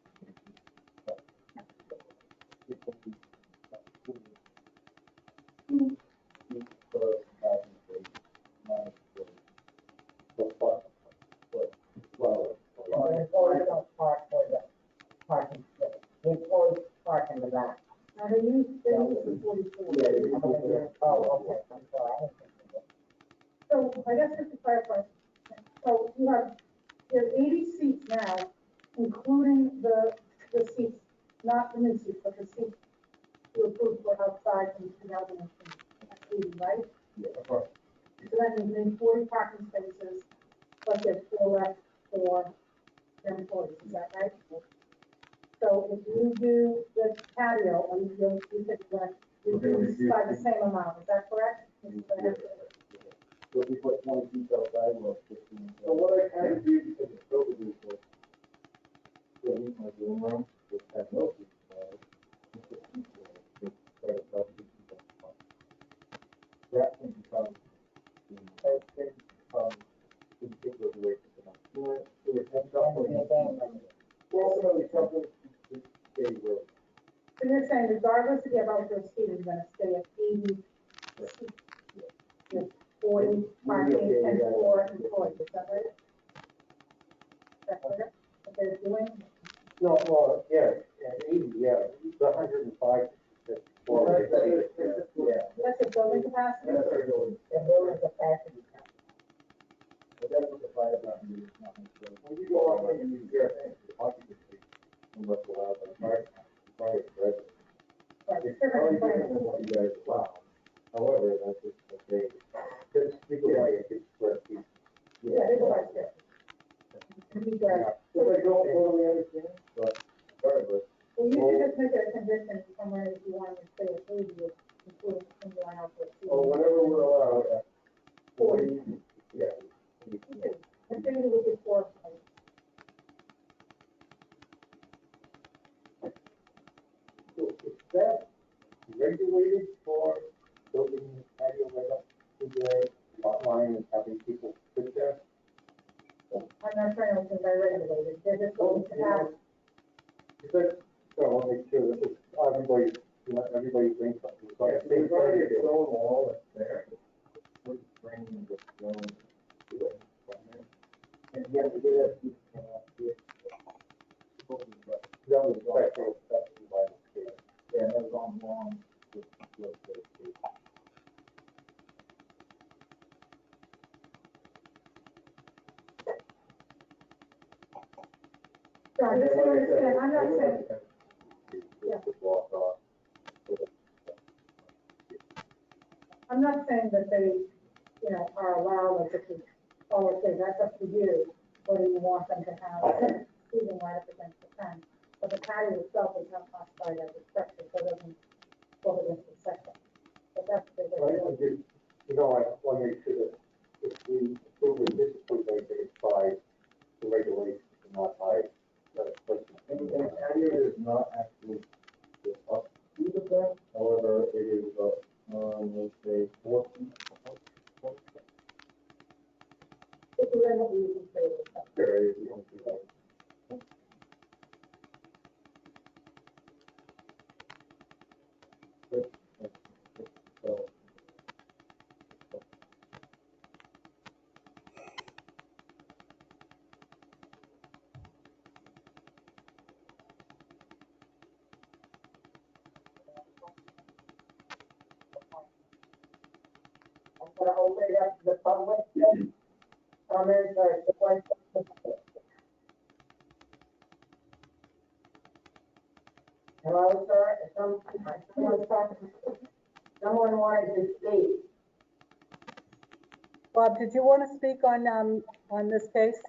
Well, the employees don't park for the parking space. The employees park in the back. Now, they use the 44. Oh, okay, I'm sorry, I didn't think of that. So I guess just to clarify, so you have 80 seats now, including the seats, not the new seats, but the seats you approved for outside in 2018. That's 80, right? Yeah, of course. So that means maybe 40 parking spaces, but there's 4 left for their employees, is that right? So if you do the patio, and you said you're going to reduce by the same amount, is that correct? So if you put 20 feet outside, well, 15. So what I kind of do, because it's so good, is so in my room room, which has no seats, just a seat for it, just try to sell 2 seats at the front. That can become, that can become, in particular, the way to come up. Ultimately, something to stay with. So you're saying regardless of the outdoor seating, you're gonna stay at 80 seats, with 40 parking and 4 employees, is that right? Is that clear? What they're doing? No, well, yeah, 80, yeah, the 105. Yeah. That's the building capacity? That's our building. The building capacity. But that's what the fire department is not necessarily. When you go out and you get occupancy, and what's allowed by fire residents. Right, It's different probably employees. different than what you guys allow. However, that's just what they, because people like it, square feet. Yeah, they go by there. Can be good. So I don't totally understand, but regardless. Well, you should just make it a condition somewhere if you want to stay at 80, including indoor and outdoor seating. Or whatever we're allowed at 40, yeah. I think it would be 4. So is that regulated for building the patio right up to the lot line and having people sit there? I'm not trying to be very regulated, they're just going to have, Because, so I want to make sure that it's everybody, everybody brings something. So they've already a stone wall that's there. We're just bringing the stone to it from there. And yeah, we did have people come out here. That was special, especially by the state. Yeah, that was on long with the state. so I just understand, I'm not saying, yeah. I'm not saying that they, are allowed, like, if you, okay, that's up to you, whether you want them to have seating right up against the fence. But the patio itself is not classified as a structure, so it doesn't go against the setback. But that's the. I want to make sure that if we approve it, this is going to be by the regulations and not by the person. And patio is not actually up to the fence, however, it is, let's say, 4 feet. If you remember, you can say it. There is, you don't do that. So, I'm gonna open it up to the public. Comments or questions? Hello, sir, someone wanted to speak. Bob, did you want to speak on this case?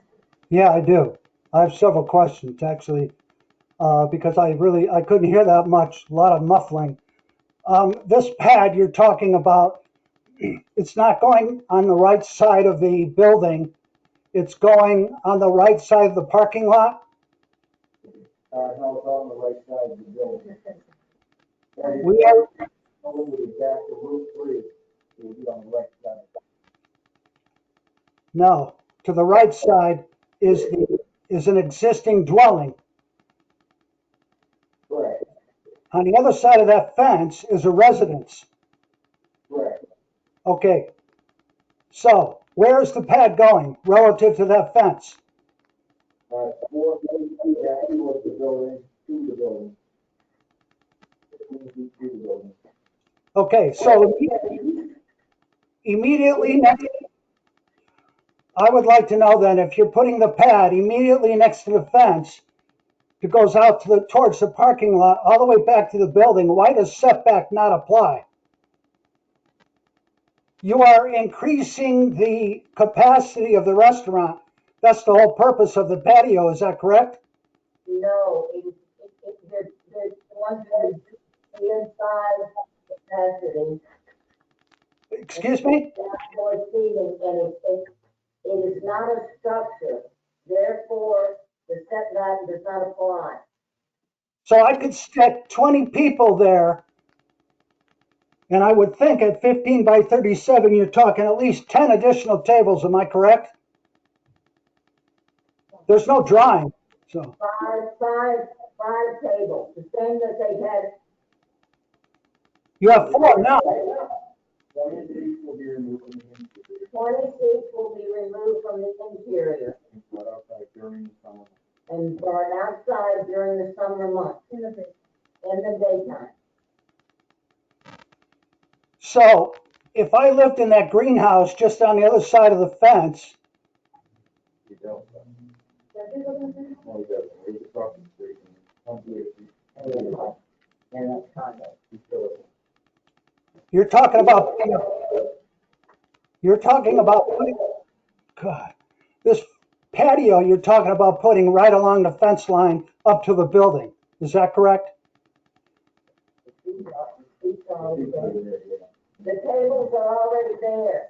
Yeah, I do. I have several questions actually, because I couldn't hear that much, a lot of muffling. This pad you're talking about, it's not going on the right side of the building. It's going on the right side of the parking lot? No, it's on the right side of the building. We are, Going to the back of Route 3, it will be on the right side. no, to the right side is an existing dwelling. Correct, On the other side of that fence is a residence. correct. Okay. So where is the pad going relative to that fence? 4 feet back towards the building, to the building. 15 feet to the building. Okay, so immediately next, I would like to know then if you're putting the pad immediately next to the fence that goes out to towards the parking lot all the way back to the building, why does setback not apply? You are increasing the capacity of the restaurant. That's the whole purpose of the patio, is that correct? No, there's one that is the inside capacity, Excuse me? outdoor seating, and it is not a structure. Therefore, the setback does not apply. So I could stick 20 people there, and I would think at 15 by 37, you're talking at least 10 additional tables, am I correct? There's no drawing, so. Five tables, the same that they had. You have 4 now. 20 seats will be removed from the interior. 20 seats will be removed from the interior And brought outside during the summer. and brought outside during the summer months, in the daytime. So if I lived in that greenhouse just on the other side of the fence, You don't. No, he doesn't. He's across the street. And that's condo. He's still. you're talking about, God, this patio you're talking about putting right along the fence line up to the building. Is that correct? The tables are already there.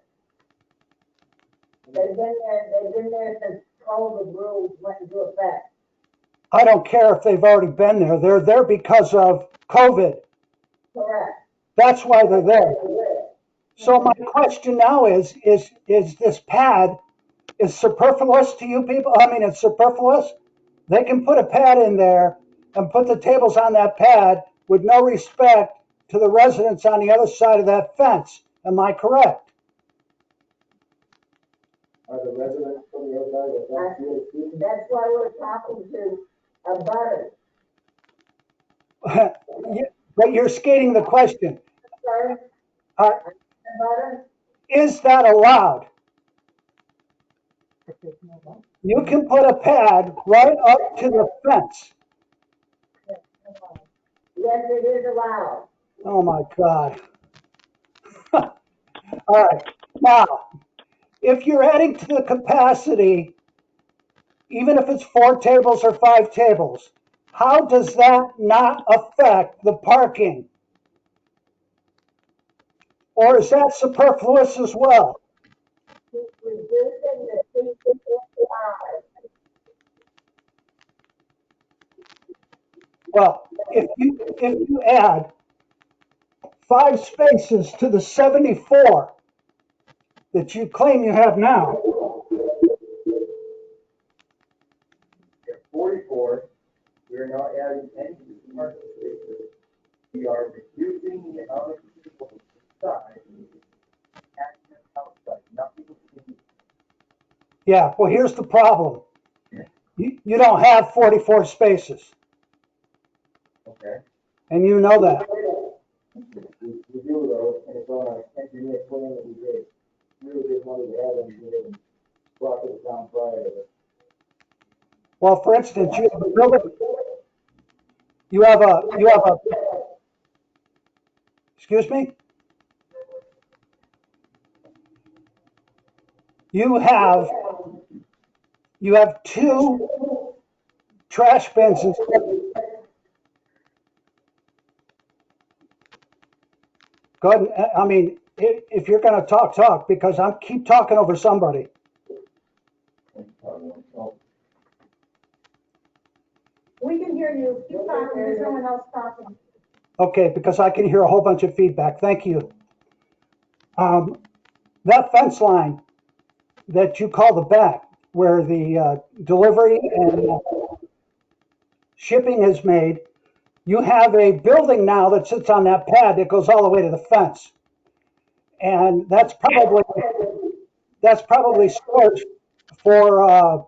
They've been there since COVID rules went into effect. I don't care if they've already been there. They're there because of COVID. Correct. That's why they're there. So my question now is this pad is superfluous to you people? I mean, it's superfluous. They can put a pad in there and put the tables on that pad with no respect to the residents on the other side of that fence. Am I correct? Are the residents from the other side of that field? That's why we're talking to a butter. But you're skating the question. Sir, Uh, a butter? is that allowed? You can put a pad right up to the fence. Yes, it is allowed. Oh my God. All right. Now, if you're adding to the capacity, even if it's 4 tables or 5 tables, how does that not affect the parking? Or is that superfluous as well? He's reducing the seats inside. Well, if you add 5 spaces to the 74 that you claim you have now, At 44, we are not adding any parking spaces. We are reducing the amount of people inside. Access outside, nothing. yeah, well, here's the problem. You don't have 44 spaces, Okay. and you know that. We do though, and it's on our engineer plan that we did. Really did want to add engineer and brought it down prior to this. Well, for instance, you have a building, you have a, excuse me? You have 2 trash bins instead. Go ahead, I mean, If you're gonna talk, because I'm keep talking over somebody. We can hear you, keep talking, there's someone else talking. Okay, because I can hear a whole bunch of feedback. Thank you. That fence line that you call the back, where the delivery and shipping is made, you have a building now that sits on that pad that goes all the way to the fence. And that's probably storage for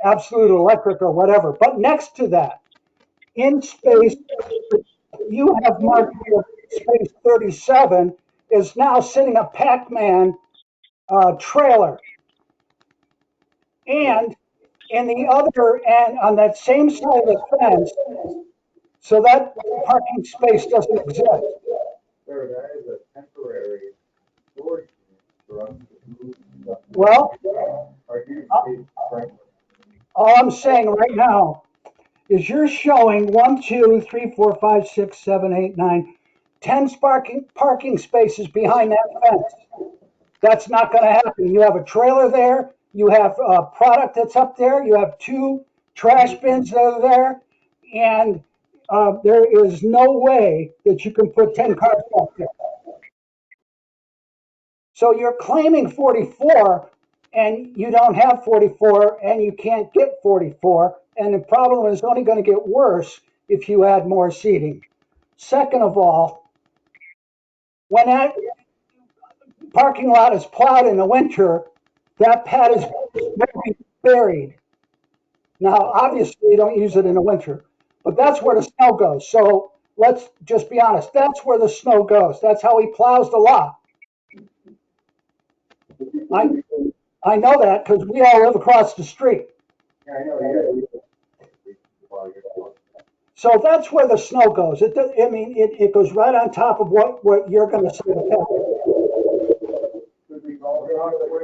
Absolute Electric or whatever. But next to that, in space, you have marked here, space 37 is now sitting a Pac-Man trailer. And in the other end, on that same side of the fence, so that parking space doesn't exist. Sir, that is a temporary storage unit for us to move stuff. Well, Our use is frankly. all I'm saying right now is you're showing 1, 2, 3, 4, 5, 6, 7, 8, 9, 10 parking spaces behind that fence. That's not going to happen. You have a trailer there. You have a product that's up there. You have 2 trash bins that are there. And there is no way that you can put 10 cars up there. So you're claiming 44 and you don't have 44 and you can't get 44. And the problem is only going to get worse if you add more seating. Second of all, when that parking lot is plowed in the winter, that pad is buried. Now, obviously, you don't use it in the winter, but that's where the snow goes. So let's just be honest. That's where the snow goes. That's how he plows the lot. I know that because we all live across the street. Yeah, I know, yeah. So that's where the snow goes. It goes right on top of what you're going to say. We're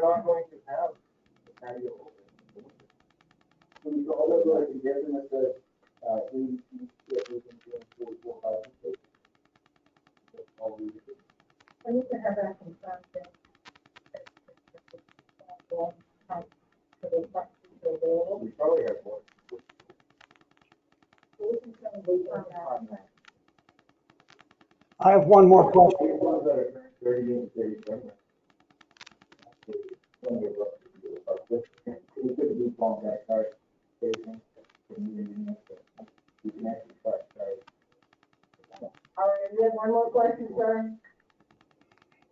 not going to have the patio open. So we all of like given that the I need to have that confirmed. we probably have one. I have one more question. All right, we have one more question, sir.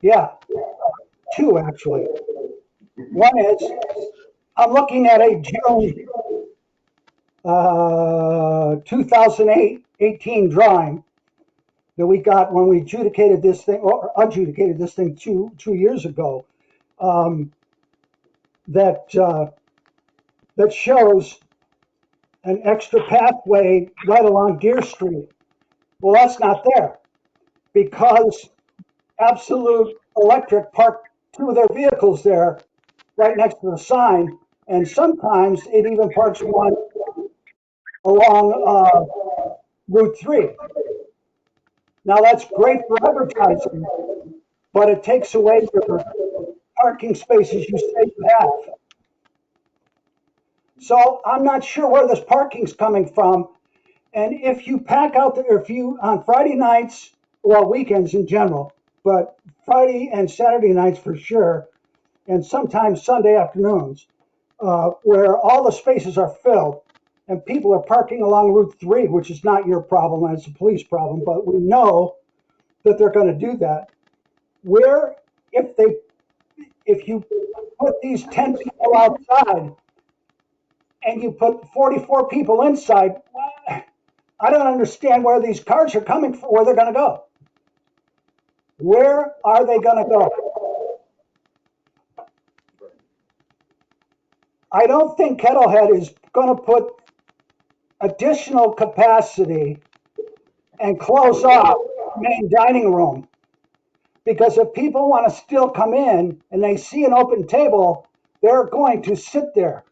Yeah, 2 actually. One is, I'm looking at a June 2018 drawing that we got when we adjudicated this thing, or adjudicated this thing two years ago, that shows an extra pathway right along Deer Street. Well, that's not there because Absolute Electric parked 2 of their vehicles there right next to the sign, and sometimes it even parks one along Route 3. Now that's great for advertising, but it takes away your parking spaces you say you have. So I'm not sure where this parking's coming from. And if you pack out there, if you on Friday nights, well, weekends in general, but Friday and Saturday nights for sure, and sometimes Sunday afternoons, where all the spaces are filled and people are parking along Route 3, which is not your problem, it's a police problem, but we know that they're going to do that. Where, if you put these 10 people outside and you put 44 people inside, I don't understand where these cars are coming from, where they're going to go. Where are they going to go? I don't think Kettlehead is going to put additional capacity and close off main dining room. Because if people want to still come in and they see an open table, they're going to sit there.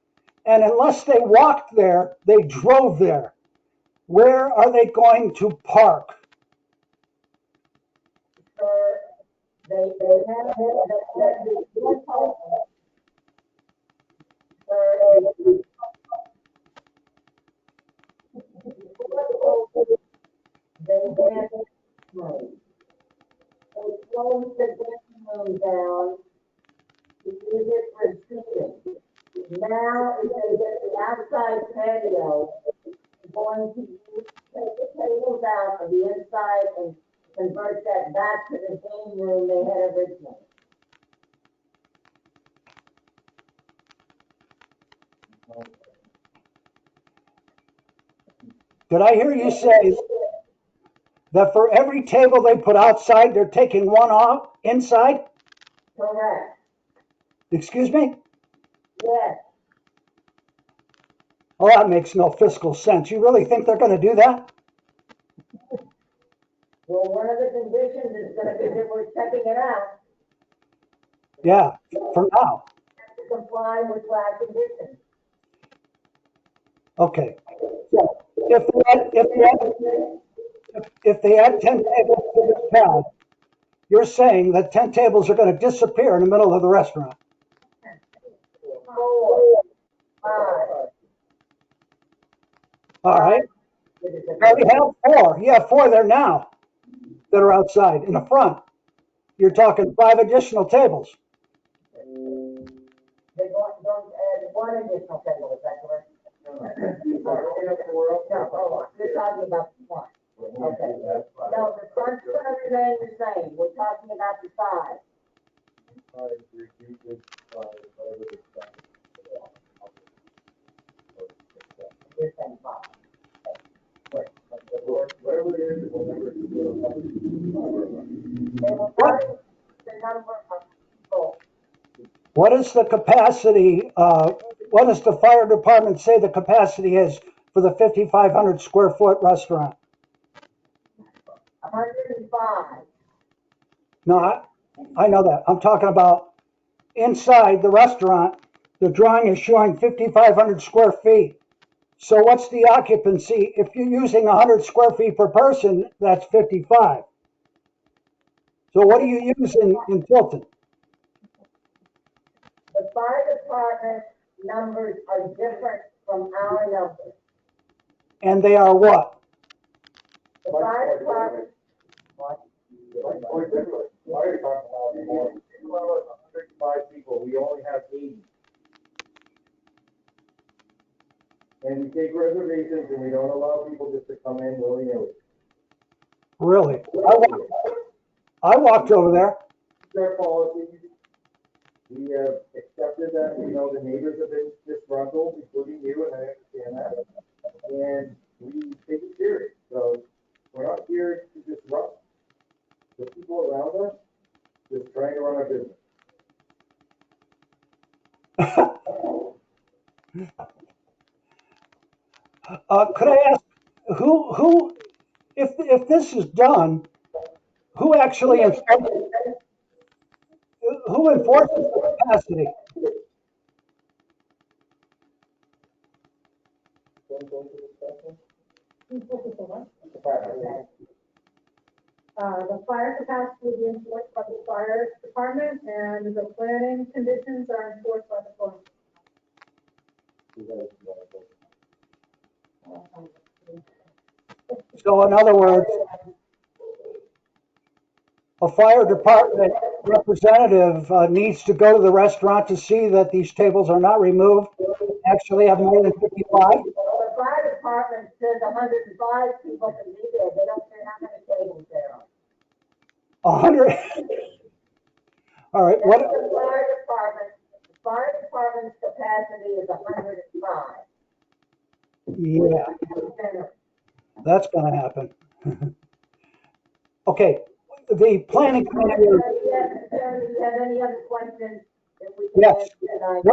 And unless they walked there, they drove there. Where are they going to park? They have the one person, they have money. They close the dressing room down to use it for seating. Now, if they get the outside patio, they're going to use, take the tables out of the inside and convert that back to the game room they had originally. Did I hear you say that for every table they put outside, they're taking one off inside? Correct. Excuse me? Yes. Oh, that makes no fiscal sense. You really think they're going to do that? Well, one of the conditions is gonna be that we're checking it out Yeah, for now. to comply with flag conditions. Okay. So if they add 10 tables to this pad, you're saying that 10 tables are going to disappear in the middle of the restaurant. 4, 5. All right. Now we have 4. You have 4 there now that are outside in the front. You're talking 5 additional tables. They're going to add one additional table, is that correct? No, hold on, you're talking about the front. Okay. No, the front's gonna remain the same, we're talking about the side. You're saying 5. They will not increase the number of people. What is the capacity? What does the fire department say the capacity is for the 5,500 square foot restaurant? 105. No, I know that. I'm talking about inside the restaurant. The drawing is showing 5,500 square feet. So what's the occupancy? If you're using 100 square feet per person, that's 55. So what do you use in Tilton? The fire department numbers are different from our numbers. And they are what? The fire department, Fire department, more. 105 people, we only have 80. And we take reservations and we don't allow people just to come in willy-nilly. Really? I walked over there. It's our policy. We have accepted that, the neighbors have been disgruntled, including you, and I understand that. And we take it serious. So we're not here to disrupt the people around us, just trying to run our business. Could I ask who, if this is done, who actually who enforces the capacity? The fire capacity will be enforced by the fire department, and the planning conditions are enforced by the code. So in other words, a fire department representative needs to go to the restaurant to see that these tables are not removed, actually have more than 55. the fire department says 105 people can be there, they don't care how many tables there are. 100. All right. That's What? the fire department's capacity is 105. Yeah, that's going to happen. Okay. The planning committee. Do you have any other questions that we can Yes. answer tonight?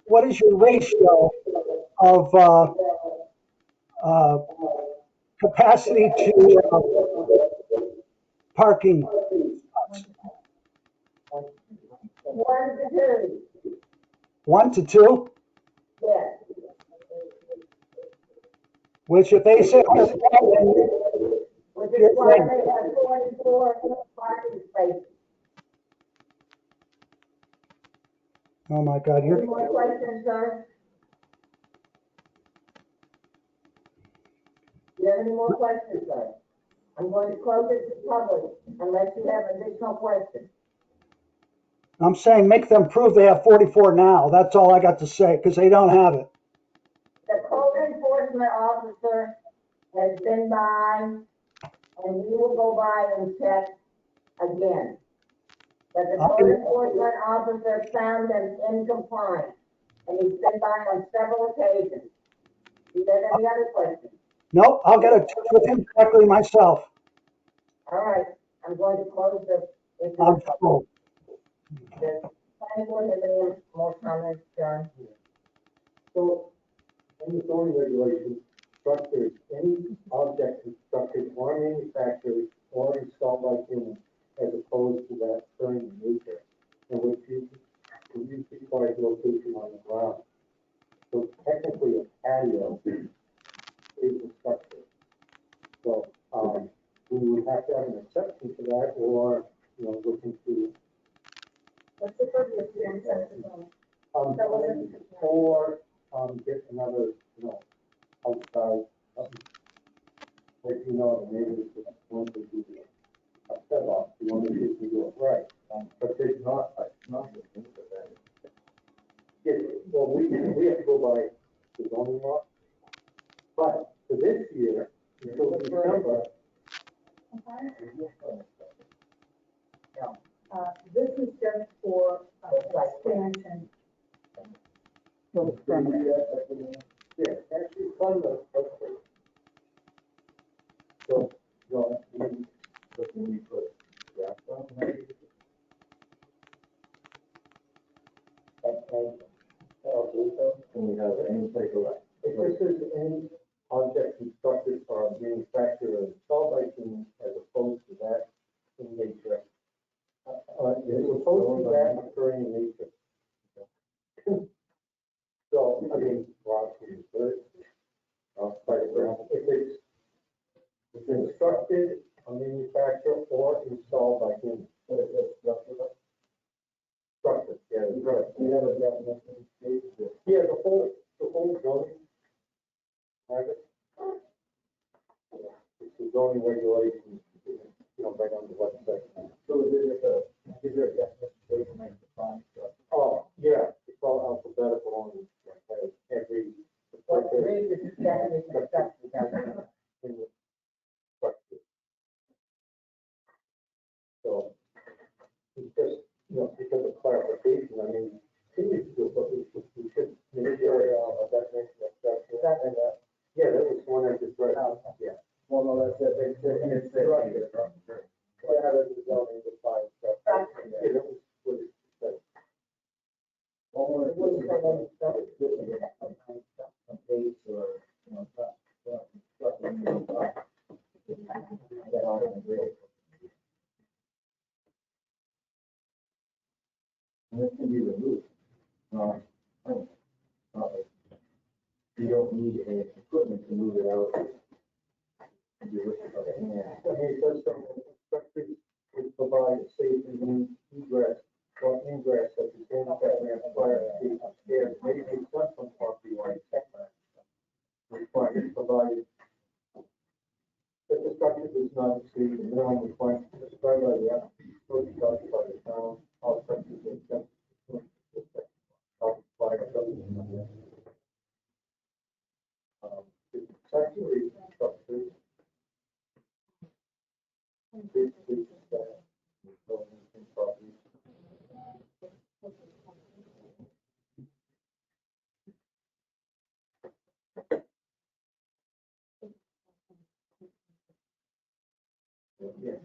What is your ratio of capacity to parking? 1 to 2, 1 to 2? yes. Which if they say 100, Which is why they have 44 44 parking spaces. Oh my God, Any more questions, sir? Do you have any more questions, sir? I'm going to close it to the public unless you have additional questions. I'm saying make them prove they have 44 now. That's all I got to say, because they don't have it. The code enforcement officer has been by, and we will go by and check again. But the code enforcement officer found them in compliance, and he's been by on several occasions. Do you have any other questions? Nope, I'll get in touch with him directly myself. All right, I'm going to close the. I'm full. Does planning board have any more comments, John? So, in the zoning regulations, structures, any object constructed or manufactured or installed by humans, as opposed to that occurring in nature, and which requires location on the ground. So technically, a patio is a structure. So, we would have to have an exception for that, or, look into, What's the purpose of the ancestral zone? or, get another, outside, like, the neighbors that want to do a set off, you want to do it right. But there's not, nothing for that. Yeah, well, we have to go by the zoning law. But for this year, until December. This is just for expansion. Yeah, actually, fund the. So, we put draft on maybe. And we have any type of, if this is any object constructed or manufactured or installed by humans as opposed to that in nature. As opposed to that occurring in nature. So, I mean, if it's constructed or manufactured or installed by humans. Structure, yeah. We have a definition. Yeah, the whole zoning. It's the zoning regulations, right on the website. So is there a definition? Oh, yeah, it's all alphabetical and every. Read the definition of structure. In the structure. So, it's just, because of clarification, I mean, continue to do, but we should. Make sure, a definition of structure. Yeah, that was one I just read. Yeah. Well, no, that's it. It's structure. Yeah, that's the zoning defined structure. Yeah, that was what it said. It wouldn't say any structure. This can be removed. You don't need any equipment to move it out. You lift it by the hand. I mean, it does some structures which provide safe and egress or ingress such as handicap ramp, fire escape, stairs, may be exempt from property rights. Requirements provided that the structure does not exceed the minimum requirements prescribed by the applicant, or charged by the town. All structures are exempt. Accessory structures. Basically, buildings and properties. Yeah.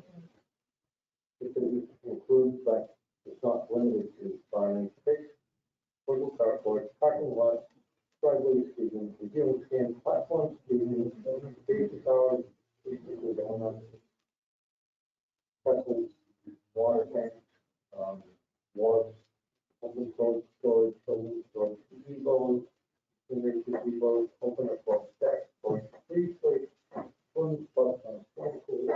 It includes, but it's not limited to farming space, portable carports, parking lots, driveways, reviewing stands, platforms, station towers, basically donuts, vessels, water tanks, wharves, open storage, building storage, gazebos, inmate gazebos, open or closed decks, storage, free space, swimming clubs, swimming pools.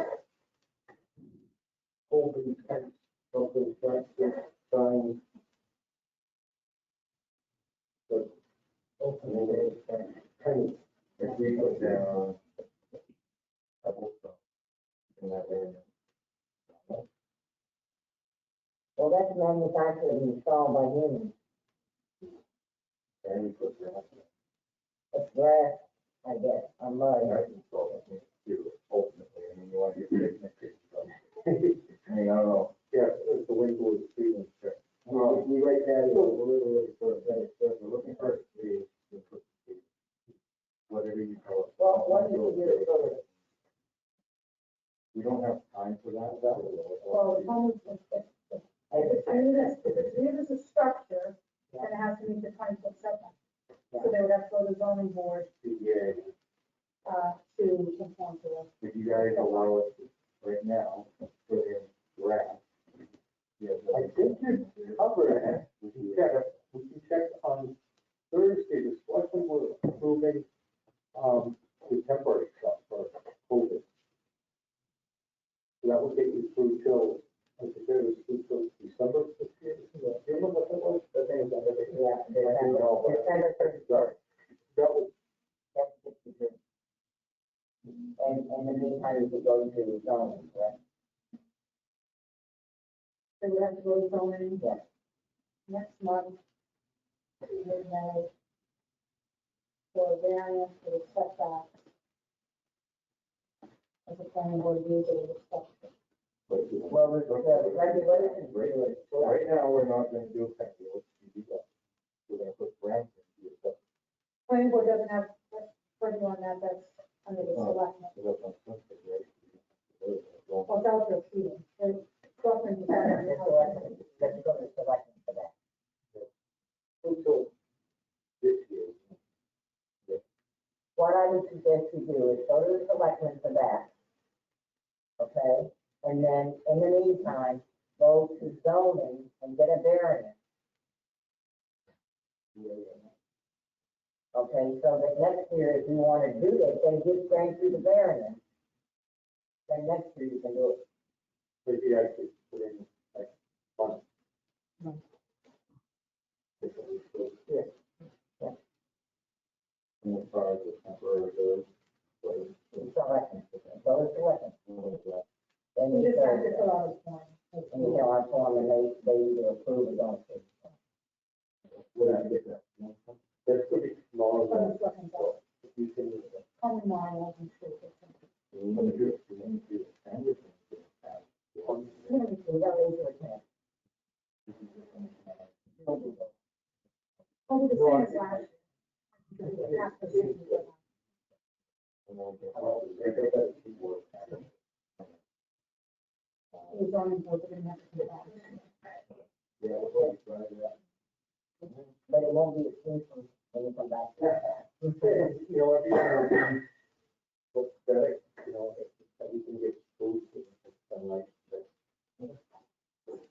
in that area. Well, that's manufactured and installed by humans. And we put grass in. It's grass, I guess, on mud. I can solve it, ultimately, I mean, you want to get rid of it. I mean, I don't know. Yeah, it's the wind was feeling check. We right now, we're really sort of, we're looking for a tree, whatever you call it. Well, what do you do for it? We don't have time for that. Well, as long as if it's viewed as a structure, then it has to meet the 20-foot setback. So they would have to go to the zoning board, Yeah, to conform to it. if you guys allow us to, right now, put in grass. Yeah, I think you're covered, we can check on Thursday, the selectmen were approving, the temporary stuff for COVID. So that would get you through till, I think it was through till December 15th. Do you remember what that was? The thing that, Yeah, December 31st. that was, And in the meantime, you could go to the zoning, correct? They would have to go to zoning Yes. next month. Midnight. For variance for the setback. As a planning board user of the structure. Well, the regulations do it. so right now, we're not gonna do that, we do that. We're gonna put grass in, stuff. Planning board doesn't have, putting on that, that's under the selectmen. So that's on something, right? Well, it's outdoor seating. There's preference to have it in the house. Let's go to the selection for that. Until this year. What I would suggest you do is go to the selectmen for that. Okay? And then, in the meantime, go to zoning and get a variance. Okay, so that next year, if you want to do this, then just grant you the variance. Then next year you can do it. So if you actually put in, like, fun. Yeah. Yeah. And as far as the temporary goes, Selection, go to selection. Then We you just have to can, fill out a form. and you fill out form and they either approve or don't approve. where I get that. That's pretty small, From the selectmen's office. if you can, Common miles and so forth. you want to do it, you want to do it, and you can do it. You don't need to attend. Over the same as last year. You have to do it. The zoning board didn't have to do that. But it won't be exclusive when you come back. You know, if you look aesthetic, you know, if you can get food and like that.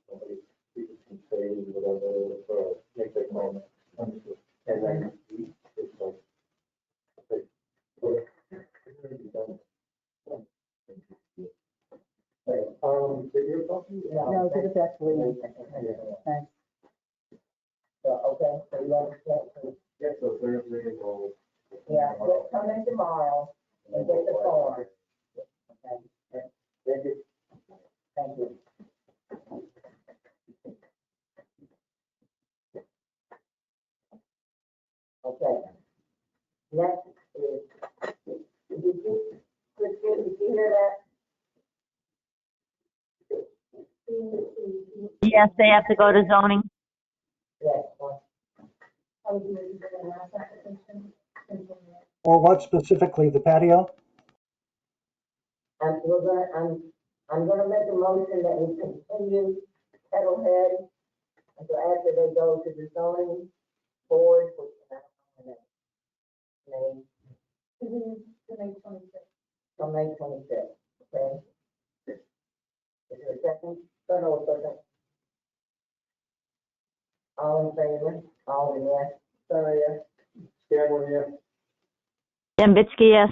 Somebody, people can say whatever, or make their moment. And then it's like. Did you talking? No, give it back to Lee. Thanks. So, okay, so you understand, so, Yes, so Thursday, well. yeah, just come in tomorrow and get the form. Okay, Thank you. thank you. Okay. Next is, Christine, did you hear that? Yes, they have to go to zoning. Yes, well, I would do it for the last application. Or what specifically, the patio? I'm gonna make a motion that we continue Kettlehead until after they go to the zoning board, which I don't know the name, To May 26th. on May 25th, okay? Is there a second? No, second. All in favor? All yes? Sorry, yes? Scanlon, yeah. Dembitsky, yes.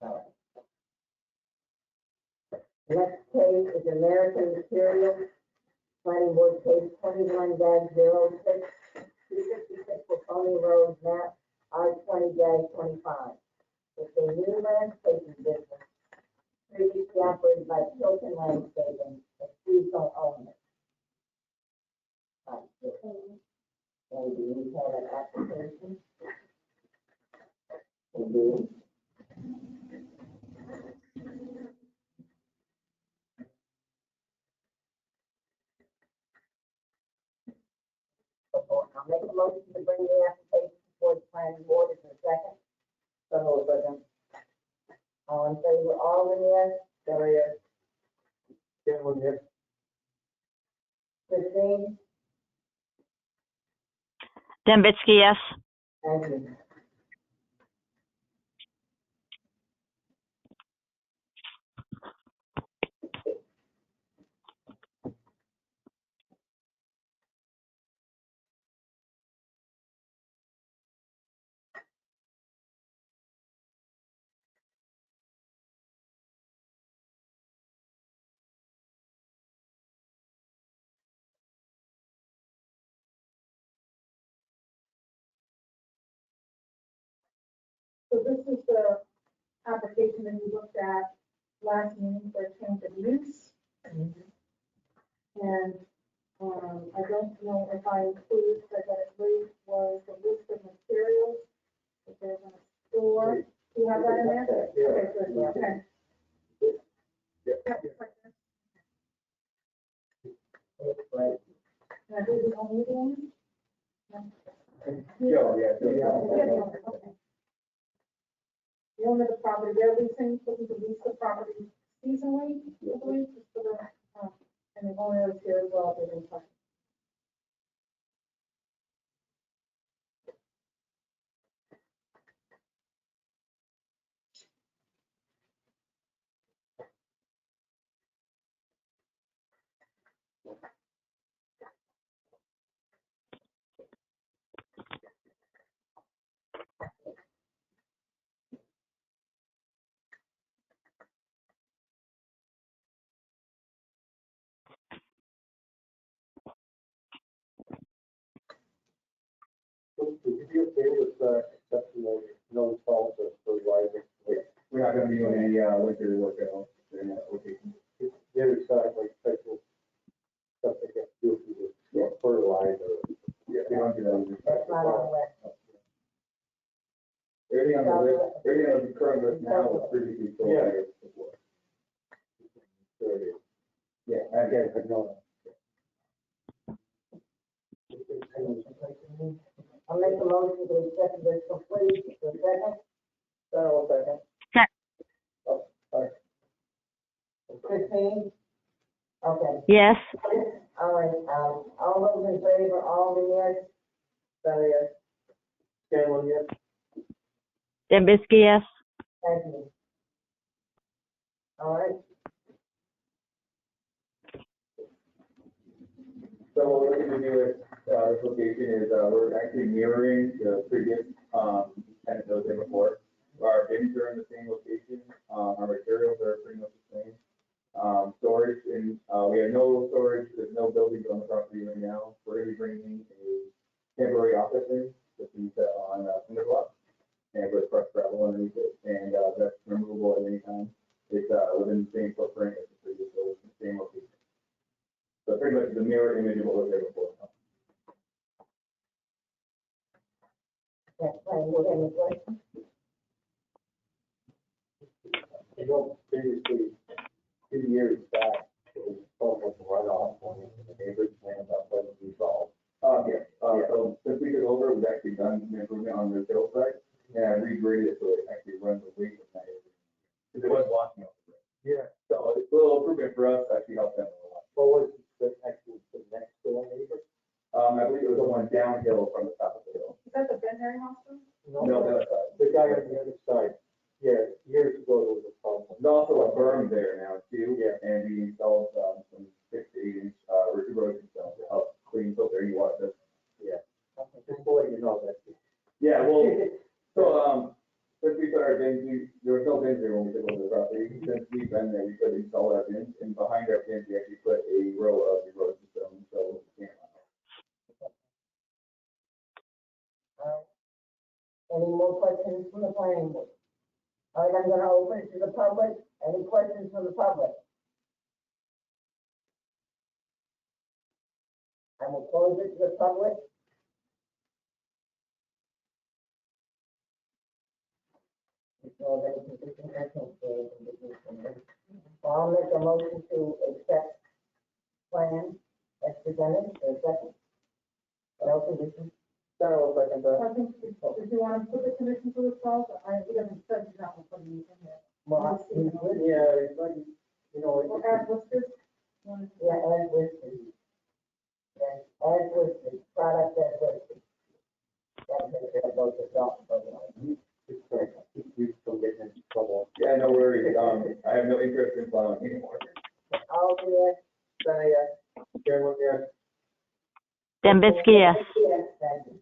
All right. Next case is American Materials, planning board case 21-06, 256 Pony Road, map R20-25. It's a new landscaping business previously operated by Tilton Landscaping, a seasonal owner. Maybe we have an application. We do. I'll make a motion to bring the application before the planning board in a second. So, second. All in favor, Alden, yes? Deborah, yes? Cameron, yes? Christine? Dembitsky, yes. Thank you. So this is the application that we looked at last meeting for a change of use. And, I don't know if I included, but I believe was the list of materials that they're gonna store. Do you have that in there? Okay, good, okay. Right. And I think we don't need one? Joe, yeah. Okay. The owner of the property, they're leasing, looking to lease the property seasonally, I believe, just for the, and the owner is here as well, they've been talking. Would you be okay with, accepting the no fault of fertilizer? We're not gonna be doing any, winter work at all, in that location. The other side, like, special stuff they have to do with the fertilizer. Yeah, they don't do that. That's not on the list. Everything on the current list now is previously sold. Yeah. Before. So it is. Yeah, I guess, I know. I'll make a motion to accept this complete, the second. So, second. Oh, sorry. Christine? Okay. Yes. All right, all those in favor, Alden, yes? Deborah, yes? Cameron, yes? Dembitsky, yes. Thank you. All right. So what we're gonna do with, this location is, we're actually mirroring the previous, tenant that was there before. Our bins are in the same location, our materials are pretty much the same. Storage, and, we have no storage, there's no buildings on the property right now. We're gonna be bringing a temporary office in, that we set on, cinder block, and with crushed gravel underneath it, and, that's removable at any time. It's, within the same footprint as the previous building, the same location. So pretty much the mirror image of what was there before. Yes, planning board, any questions? You know, previously, 2 years back, it was almost a runoff when the neighbors planned that wasn't resolved. Yeah, so since we took over, we've actually done an improvement on the hillside, and I regraded it so it actually runs away from that area. Because it was blocking out the road. Yeah. So it's a little improvement for us, actually helped them a lot. What was the actual, the next door neighbor? I believe it was the one downhill from the top of the hill. Is that the veterinary hospital? No, the other side. The guy on the other side. Yeah, years ago there was a problem. There's also a berm there now too. Yeah. And we installed, some 6 to 8 inch, erosion cells to help clean filter any water. Yeah. Just to let you know that. Yeah, well, so, since we put our bins, there was no bins there when we took over the property. Since we've been there, we could install our bins, and behind our bins, we actually put a row of erosion stones, so we can't. Any more questions from the planning board? All right, I'm gonna open it to the public. Any questions from the public? I will close it to the public. So that it's consistent, I can't say it's consistent. I'll make a motion to accept plan as presented, or second. No conditions. Then I'll second that. I think, if you want to put the condition to the salt, we haven't said that one for the meeting yet. Well, Yeah, it's like, you know, Well, add listed. yeah, as listed. And as listed, product as listed. That's it, goes to salt, but, we still getting in trouble. Yeah, no worries. I have no interest in plowing anymore. all yes. Then yes. Chairman, yes. Dembitsky, yes. Yes, thank you.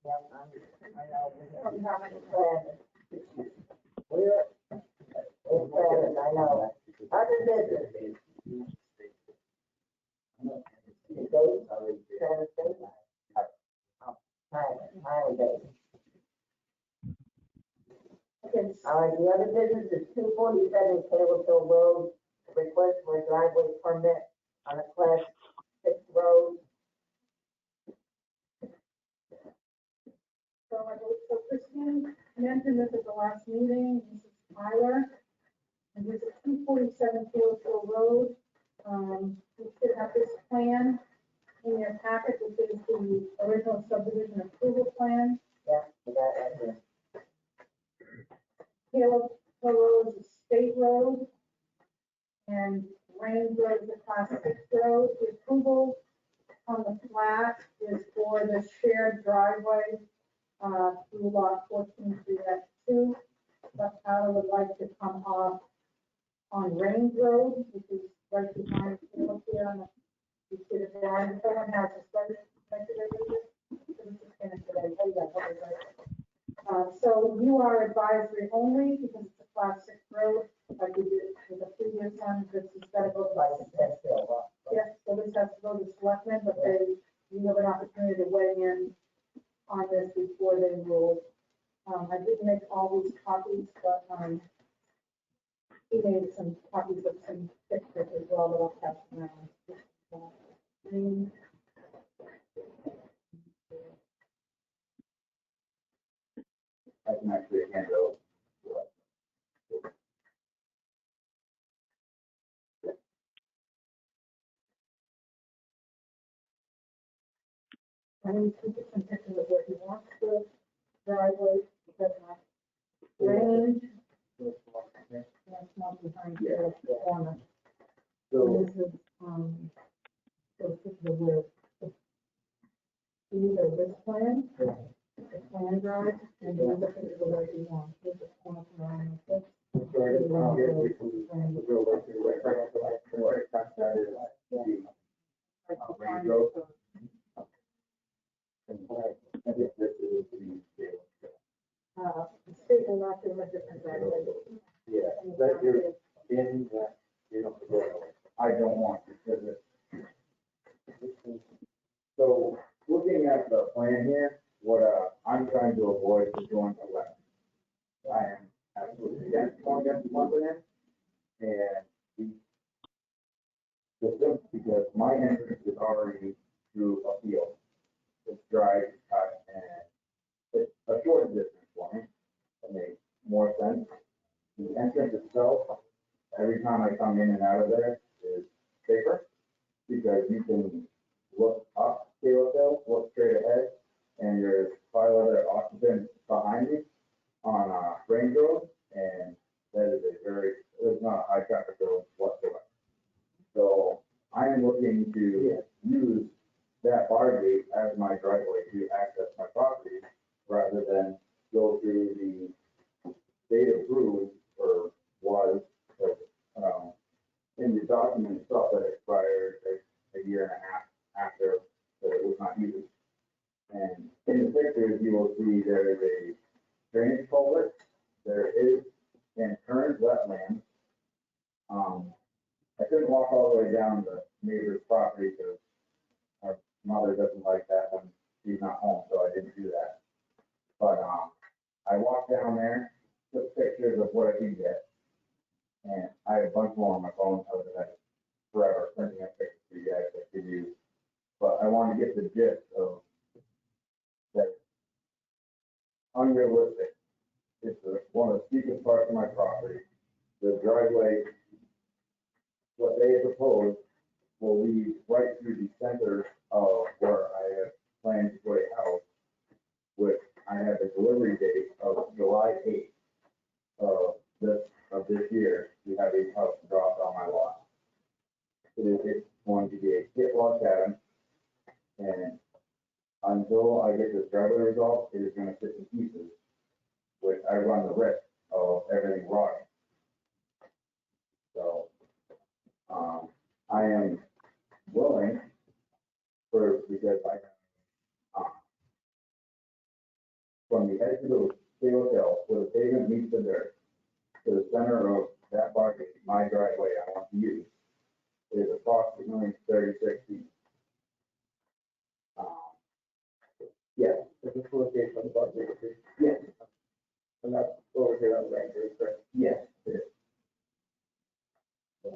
Yeah, I know. We're, it's bad, I know. Other business. Dates, Saturday. Holiday. Okay, All right, the other business is 247 Caleb Hill Road, request for a driveway permit on a class 6 road. so Christine mentioned this at the last meeting, this is Tyler. And this is 247 Field Hill Road. You should have this plan in your packet, which is the original subdivision approval plan. Yeah, we got that here. Caleb Hill Road is a state road, and Range Road is a class 6 road. The approval on the plat is for the shared driveway through lot 14-2, but Tyler would like to come off on Range Road, which is right behind Caleb here on the, you see the drawing. Someone has a study. So you are advisory only because it's a class 6 road, like we did with the previous one, this is got to go by the test bill. Yes, so this has to go to Selectmen, but you have an opportunity to weigh in on this before they rule. I did make all these copies, but, he made some copies of some pictures as well that I'll pass around. I can actually handle. I need to get some pictures of where he wants the driveway, because my range, that's not behind the corner. So, This is, so this is the width. These are this plan, the plan drive, and then look at the way you want. This is corner around this. sorry, we can go right to the right, right, that is the Range Road. And this is the scale. The state will not do a different driveway. Yeah, that you're in that, you know, I don't want to, because so looking at the plan here, what I'm trying to avoid is going to left. I am absolutely against going against one plan, and because my entrance is already through a field. It's dry, it's cut, and it's a short distance for me. It makes more sense. The entrance itself, every time I come in and out of there is safer, because you can look up Caleb Hill, look straight ahead, and there's 5 other occupants behind me on Range Road, and that is it's not a high traffic road whatsoever. So I am looking to use that bar gate as my driveway to access my property, rather than go through the state approved, or was, in the document document stuff that expired a year and a half after that it was not used. And in the pictures, you will see there is a drainage culvert, there is an current wetland. I couldn't walk all the way down the neighbor's property because our mother doesn't like that when she's not home, so I didn't do that. But, I walked down there, took pictures of what I could get, and I have a bunch more on my phone other than forever printing up pictures for you guys that could use. But I wanted to get the gist of that unrealistic. It's one of the steepest parts of my property. The driveway, what they have proposed will lead right through the center of where I have planned to put a house, which I have a delivery date of July 8th of this year to have a house dropped on my lot. It's going to be a kit log cabin, and until I get this driveway resolved, it is going to sit in pieces, which I run the risk of everything rotting. So, I am willing because from the edge of the Taylor Hill, where the pavement meets the dirt, to the center of that market, my driveway I want to use, is approximately 36 feet. Yes. Is this location on the budget? Yes. And that's over here on the Ranger, correct? Yes, it is.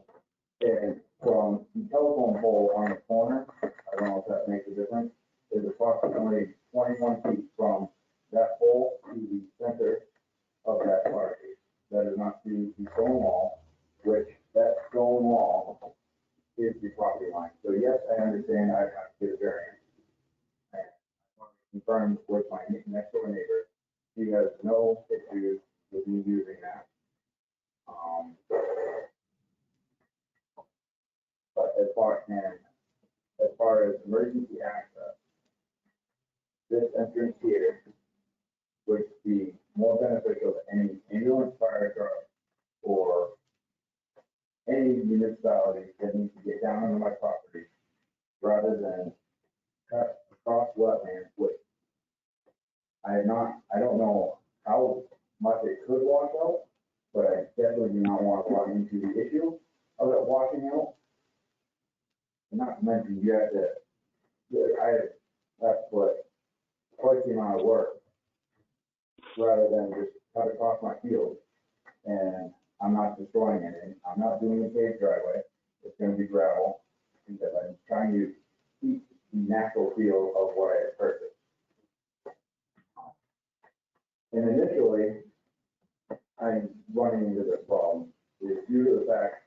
And from the telephone pole on the corner, I don't know if that makes a difference, is approximately 21 feet from that pole to the center of that property. That is not to the stone wall, which that stone wall is the property line. So yes, I understand I have to get a variance. And I want to confirm with my next door neighbor, he has no issues with me using that. But as far as emergency access, this entrance here would be more beneficial to any ambulance, fire truck, or any municipality that needs to get down onto my property, rather than cut across wetlands, which I don't know how much it could wash out, but I definitely do not want to run into the issue of it washing out. Not to mention, you have to, that's what, twice the amount of work, rather than just cut across my field. And I'm not destroying anything. I'm not doing a paved driveway. It's gonna be gravel, because I'm trying to keep the natural feel of what I had purchased. And initially, I'm running into this problem is due to the fact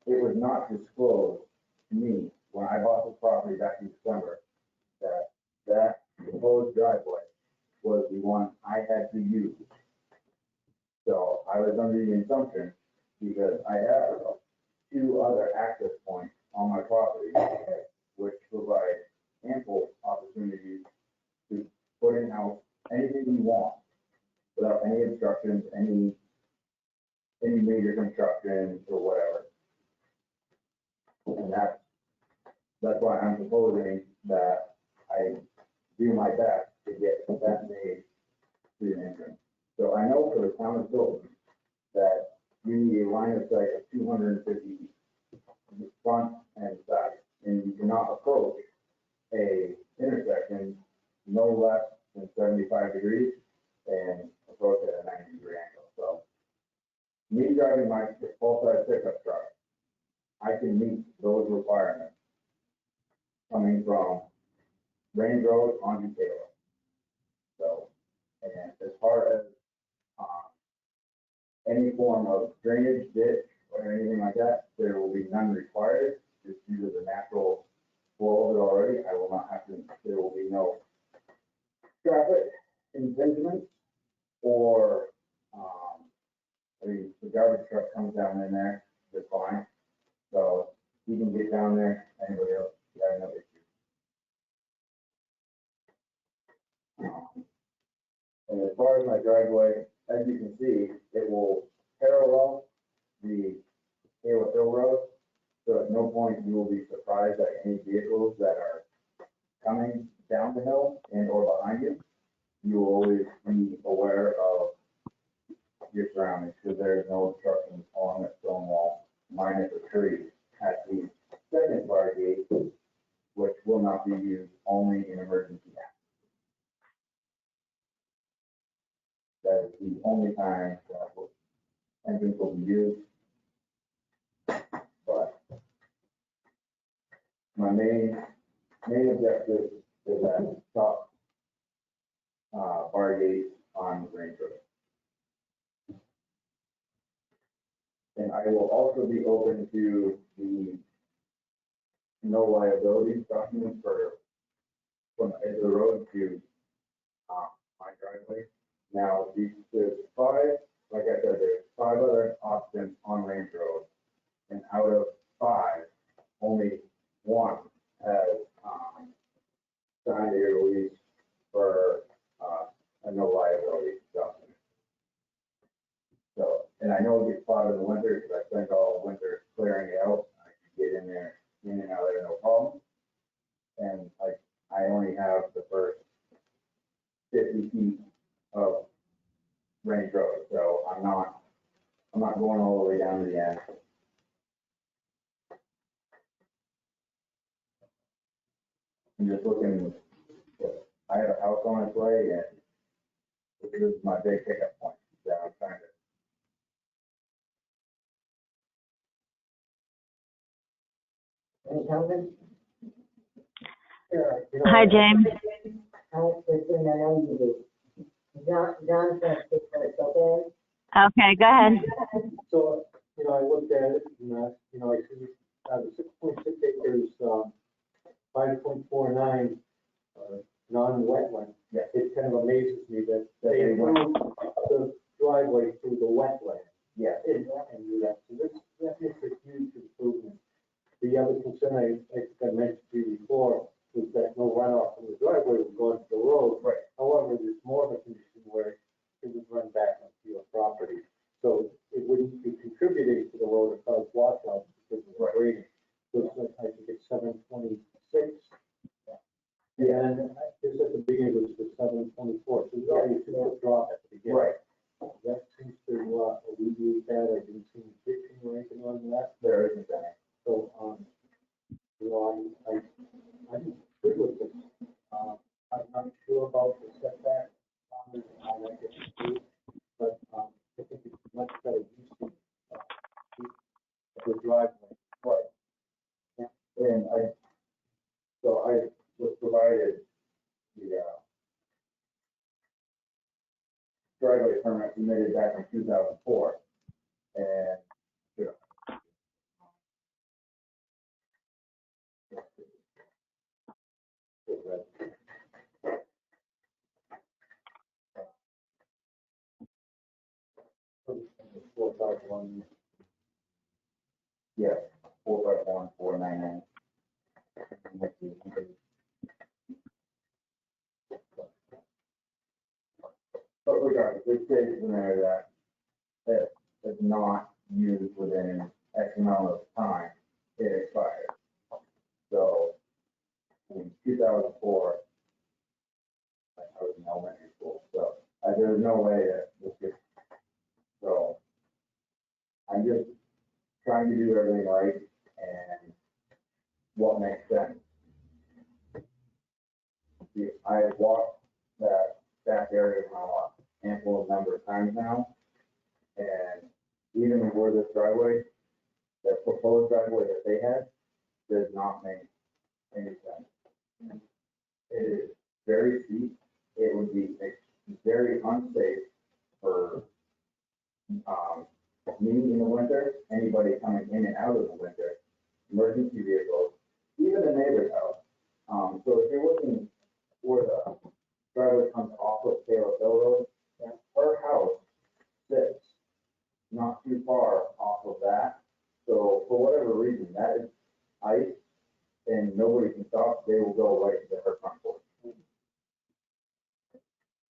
it was not disclosed to me when I bought this property back in December that proposed driveway was the one I had to use. So I was under the assumption, because I have 2 other access points on my property, which provide ample opportunities to put in house anything you want without any obstructions, any major construction or whatever. And that's why I'm proposing that I do my best to get that made to an entrance. So I know for the town of Tilton that you need a line of sight of 250 feet, the front and side, and you cannot approach a intersection no less than 75 degrees and approach at a 90-degree angle. So me driving my full-size pickup truck, I can meet those requirements coming from Range Road onto Taylor. So, and as far as any form of drainage, ditch, or anything like that, there will be none required, just due to the natural flow of it already. I will not have to, there will be no traffic impediments or, the garbage truck comes down in there, it's fine. So he can get down there, anybody else, got no issue. And as far as my driveway, as you can see, it will parallel the Taylor Hill Road. So at no point you will be surprised at any vehicles that are coming down the hill and or behind you. You will always be aware of your surroundings, because there's no obstructions along that stone wall, minus a tree at the second bar gate, which will not be used only in emergency acts. That is the only time that entrance will be used. But my main objective is that top bar gate on Range Road. And I will also be open to the no liability documents from the edge of the road to my driveway. Now, there's five, like I said, there's 5 other options on Range Road. And out of 5, only 1 has signed a release for a no liability document. So, and I know it gets plowed in the winter because I spent all winter clearing it out. I can get in there, in and out there, no problem. And I only have the first 50 feet of Range Road, so I'm not going all the way down to the end. I'm just looking, I have a house on its way, and this is my big pickup point that I'm trying to. Any comments? Hi, James. Hi, Kristen, I know you do. John's gonna speak first, okay? Okay, go ahead. So, I looked at it and, I see, the 6.6 acres, 5.49, non-wetland. Yeah. It kind of amazes me that they improved the driveway through the wetland. Yeah. And do that. So that makes a huge improvement. The other concern I think I mentioned to you before was that no runoff from the driveway would go into the road. Right. However, there's more of a condition where it would run back onto your property. So it wouldn't be contributing to the road or cause washouts because of the grading. So it's, I think it's 726. And this at the beginning was the 724. So there's already a 2-foot drop at the beginning. Right. That seems to alleviate that. I didn't see any ditching or anything on that. There isn't any. So, I'm good with this. I'm not sure about the setback, and how that gets approved, but, I think it's much better use of the driveway. Right. Yeah. And I was provided the driveway permit submitted back in 2004. And, Four, five, one. yeah, 451-499. But regardless, there's cases in there that is not used within X amount of time, it expires. So in 2004, I was in elementary school, so there's no way that this could, so I'm just trying to do everything right and what makes sense. I walked that back area now a handful of number of times now, and even where this driveway, the proposed driveway that they had, does not make any sense. It is very steep. It would be very unsafe for me in the winter, anybody coming in and out of the winter, emergency vehicles, even the neighbor's house. So if you're looking where the driveway comes off of Taylor Hill Road, her house sits not too far off of that. So for whatever reason, that is ice and nobody can stop, they will go right to her front porch.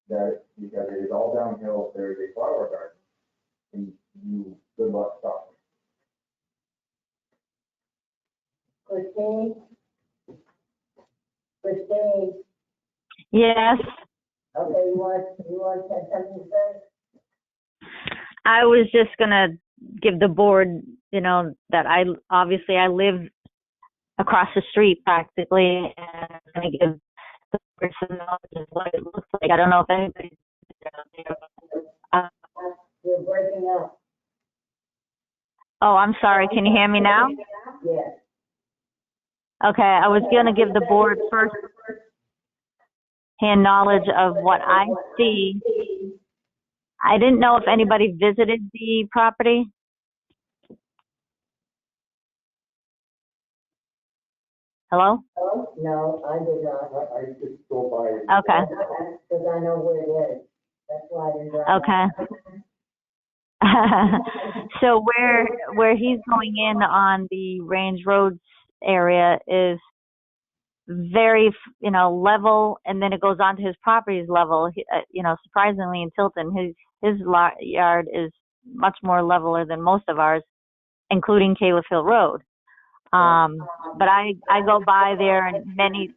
That is because it is all downhill, there is a flower garden, and you, good luck stopping. Christine? Christine, Yes, okay, you want to have something to say? I was just gonna give the board, that I live across the street practically, and I'm gonna give the board some knowledge of what it looks like. I don't know if anybody. You're breaking up. Oh, I'm sorry. Can you hear me now? Yes. Okay, I was gonna give the board first hand knowledge of what I see. I didn't know if anybody visited the property. Hello? No, I did not. I just go by it. Okay. Because I know where it is. That's why I didn't drive. Okay. So where he's going in on the Range Roads area is very, level, and then it goes on to his property's level. Surprisingly in Tilton, his yard is much more leveler than most of ours, including Caleb Hill Road. But I go by there in many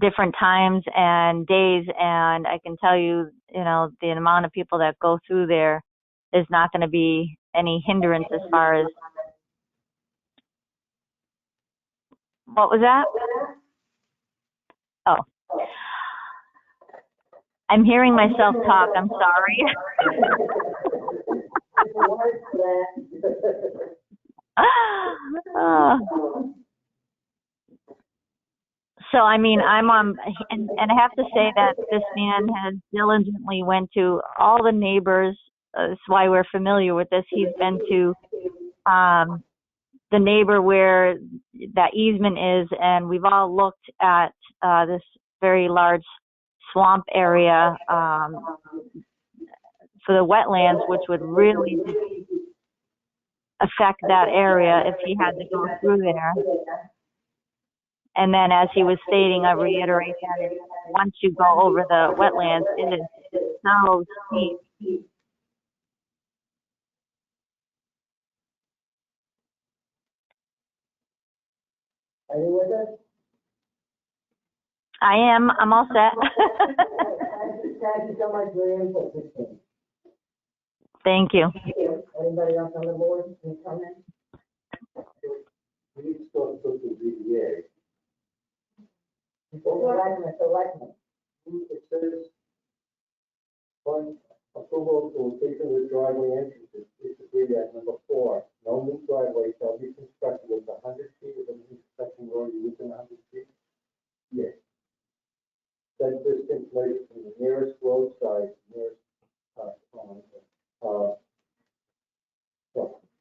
different times and days, and I can tell you, the amount of people that go through there is not going to be any hindrance as far as. What was that? Oh. I'm hearing myself talk. I'm sorry. So, I'm on, and I have to say that this man has diligently went to all the neighbors. That's why we're familiar with this. He's been to the neighbor where that easement is, and we've all looked at this very large swamp area for the wetlands, which would really affect that area if he had to go through there. And then, as he was stating, I reiterate that once you go over the wetlands, it is so steep. Are you with us? I am. I'm all set. Thank you so much for your input, Christine. Thank you. Anybody else on the board can come in? We need to go to the ZBA. Selectmen. It says, one, approval to location of the driveway entrances is agreed at number 4. No new driveway shall be constructed with 100 feet of the construction road within 100 feet. Yes. That distance lays from the nearest roadside,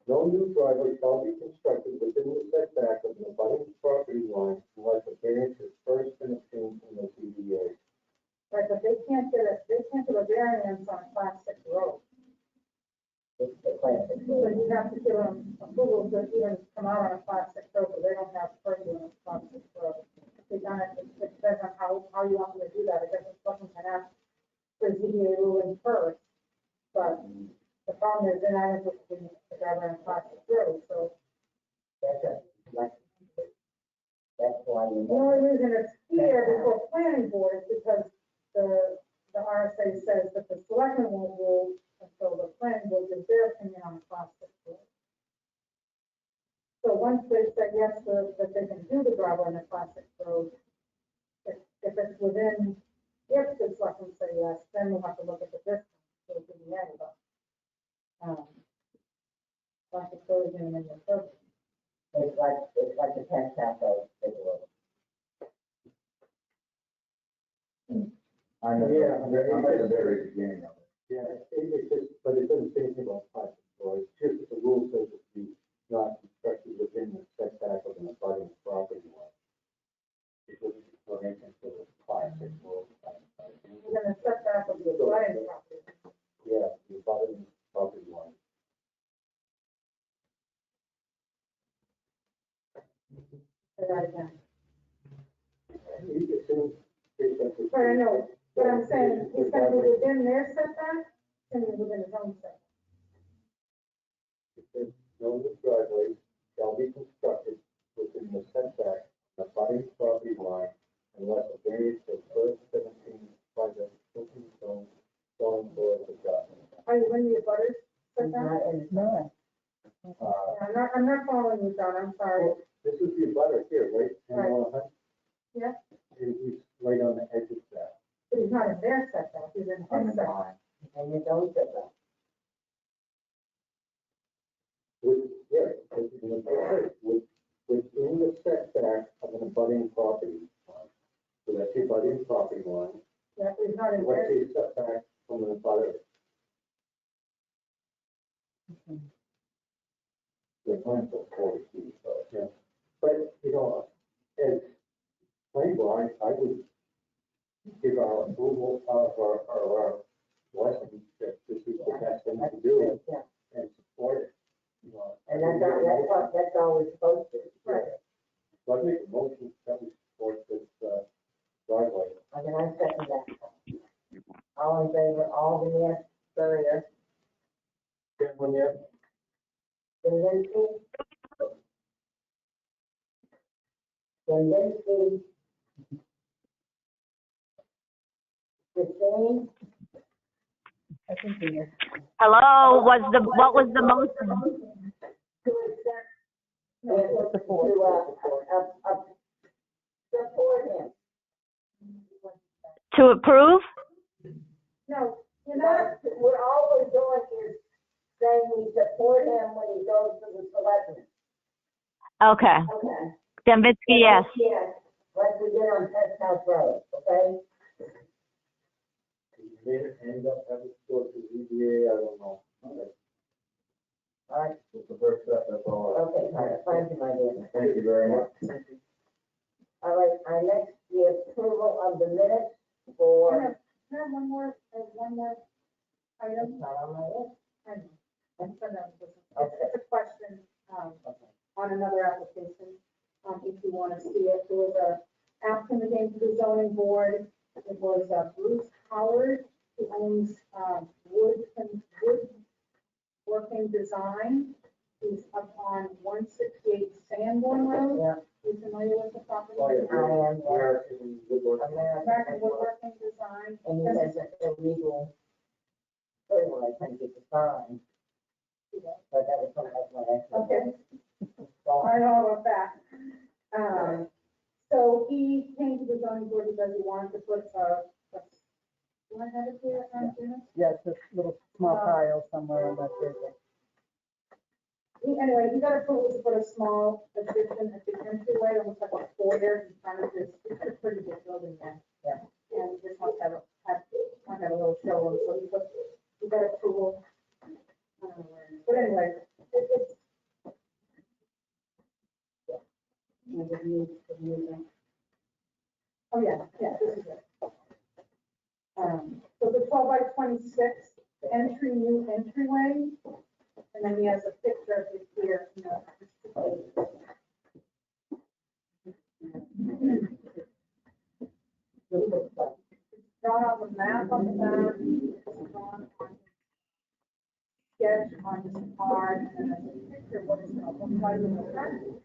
no new driveway shall be constructed within the setback of the abutting property line unless a variance has first been obtained from the ZBA. Right, but they can't get a variance on a class 6 road. It's the classic. So you have to give them approval to even come out on a class 6 road, but they don't have purview on a class 6 road. They done it, it depends on how you want them to do that. I guess it's something can ask for ZBA ruling first, but the problem is then I was looking at the driver on a class 6 road, so. That's why you. The only reason it's here before planning board is because the RSA says that the selectmen won't rule until the planning board gives their opinion on the class 6 road. So once they say yes, that they can do the driveway on the class 6 road, if it's within, if the selectmen say yes, then we'll have to look at the distance to the end of class 6 road is in the purview. It's like the tax capital, take a look. I'm at the very beginning of it. Yeah, it's just, but it doesn't say anything about plastic, so it's just that the rule says that the not constructed within the setback of an abutting property line. It was explanation for the plastic rule. Within the setback of the abutting property. Yeah, the abutting property line. Say that again. It says, But I know, but I'm saying, it's gonna be within their setback, and within his own setback. it says, no new driveway shall be constructed setback on the budding property line unless a variance of first 17 by the Tilton zoning board of adjustment. Are you in the butters? No. I'm not following you, John, I'm sorry. Well, this is the butter here, right? Right. Yeah. And he's right on the edge of that. But he's not in their setback, he's in On his the setback. line. And you don't get that. Within the setback of an abutting property line. So that's your abutting property line. Yeah, but he's not in What's their. the setback from an abutter? The line for 40 feet, so, yeah. But, you know, as plain blind, I would give our approval of our blessing that this is the best thing to do Yeah. and support it. You know, And that's all we're supposed to. Right. So I make a motion that we support this driveway. I mean, I second that. All in favor, all the yes, Spurrier, Get one yet? Kaminsky. Kaminsky. Christine. I think he is. Hello, what was the motion? To accept, support him. To approve? No, you're No, not, we're all we're doing is saying we support him when he goes to the selectmen. Okay. Okay. Dembitsky, yes. Yes, like we did on Pest House Road, okay? You made it end up having to go to ZBA, I don't know. All right, It's the first step, that's all. okay, thank you, my dear. Thank you very much. All right, our next, the approval of the minutes I for. have one more item. Not on my list. I know. It's Okay. a question, on another application, if you want to see it. There was a applicant that came to the zoning board. It was Bruce Howard, who owns, Wood Working Design. He's up on 168 Sanborn Road. Yeah, You familiar with the property? Oh, yeah. I am, American Woodwork. American Woodworking Design. And he has an illegal, well, I think it's a sign, but that was something else when I. Okay. So, I know about that. So he came to the zoning board because he wanted to put do I have it here, Janice? Yes, this little small tile somewhere on that table. Anyway, he got approval to put a small addition at the entryway, almost like a foyer in front of his, it's a pretty big building there. Yeah. And he just wants to have a little showroom, so he got approval. But anyway, it's. Oh, yeah, this is it. So the 12 by 26 new entryway, and then he has a picture of it here. Drawn on the map on the back, it's drawn on sketch on his card, and then there's a picture of what it's going to look like in the front.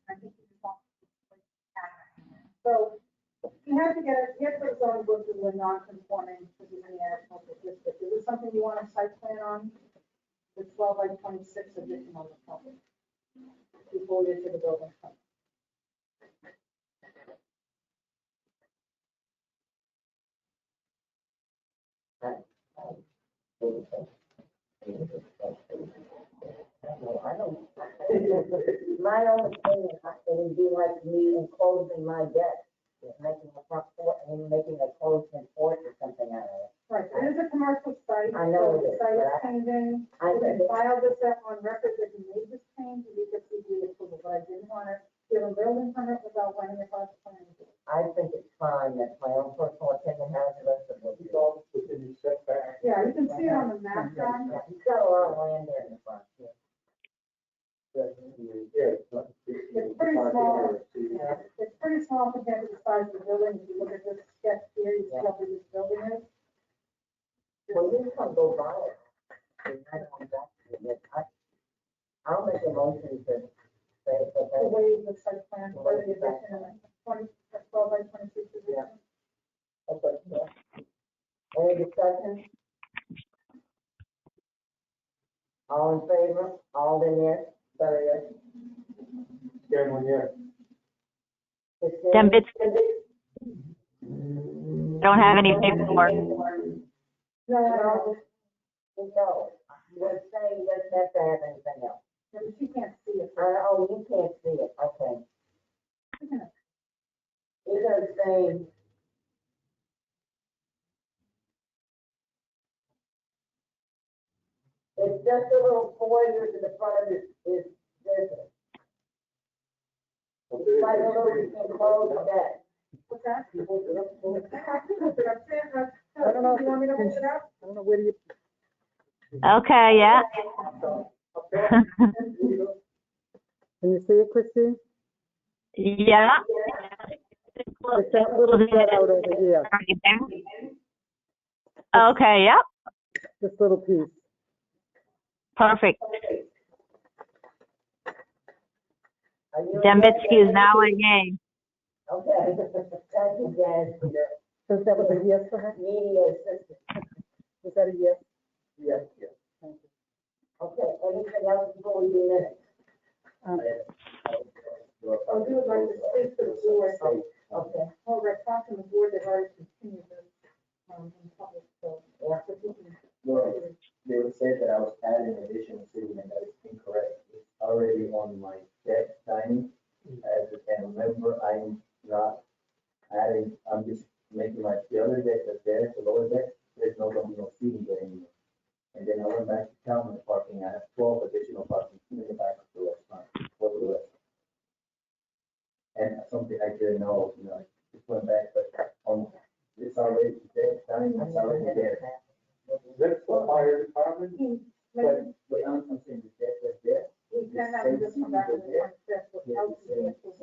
I think he just wants to so he had to get the zoning book to the non-conforming to the national district. Is this something you want a site plan on? The 12 by 26 addition on the property before you get to the building. I don't. My only thing is, it would be like me enclosing my deck, making a front porch, and making a closed-in porch or something out of it. Right, it is a commercial site. I know so it is, the site is but I- changing. I We can think- file this up on record that he made this change, and we could see the approval, but I didn't want to give a building permit without running it by the planning board. I think it's fine, that's my own personal opinion, how's the rest of It's it? all within the setback. Yeah, you can see it on the map, John. He's got a lot of land there in the front. Yeah, it's not. It's pretty small. Yeah, it's pretty small compared to the size of the building. If you look at this sketch here, you see how big this building is. Well, you can go buy it. And I don't want that to be it. I'll make a motion to say, To waive waive the site plan for the addition of a 12 by 26 addition. Okay, yeah. Any discussion? All in favor? Alden, yes? Sorry, yes? Cameron, yeah. Christine? Dembitsky, don't have any paperwork. No, No, you're saying he doesn't have to have anything else. but she can't see it. Oh, you can't see it, okay. He's gonna say. It's just a little foyer to the front of his business. It's like a little enclosed bed. What's that? I don't know. You want me to hold it up? I don't know, where do you, Okay, yeah. can you see it, Christine? Yeah. It's that little shed out over here, Okay, yep, this little piece. perfect. Are you- Dembitsky is now a yay. Okay, thank you, Janice, for your So that was a yes for her? media assistance. Was that a yes? Yes, yes. Okay, anything else before we do minutes? I'll do it like the speak to the board. Okay. Oh, right, talk to the board, they've already continued this, in public, so. Yeah. Well, they would say that I was adding additional seating, and that is incorrect. It's already on my deck dining. As a member, I'm not adding, I'm just making the other deck that's there, the lower deck, there's no gonna be no seating there anymore. And then I went back to town and parking, I have 12 additional parking in the back of the restaurant, for the restaurant. And something I didn't know, I just went back, but it's already there, it's already there. That's the fire department? Maybe But I'm saying the deck that's there. we can have them just come back to the 25th without the vehicles.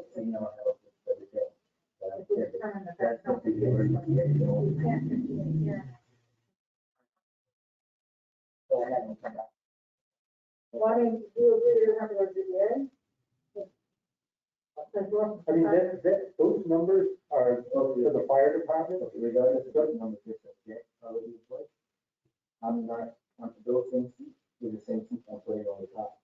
If we determine that that's not the case, we can't continue here. Well, I mean, do you agree to have a ZBA? I mean, those numbers are for the fire department? Regardless of those numbers, just a deck already in place. I'm not, those things, with the same seats I'm putting on the top.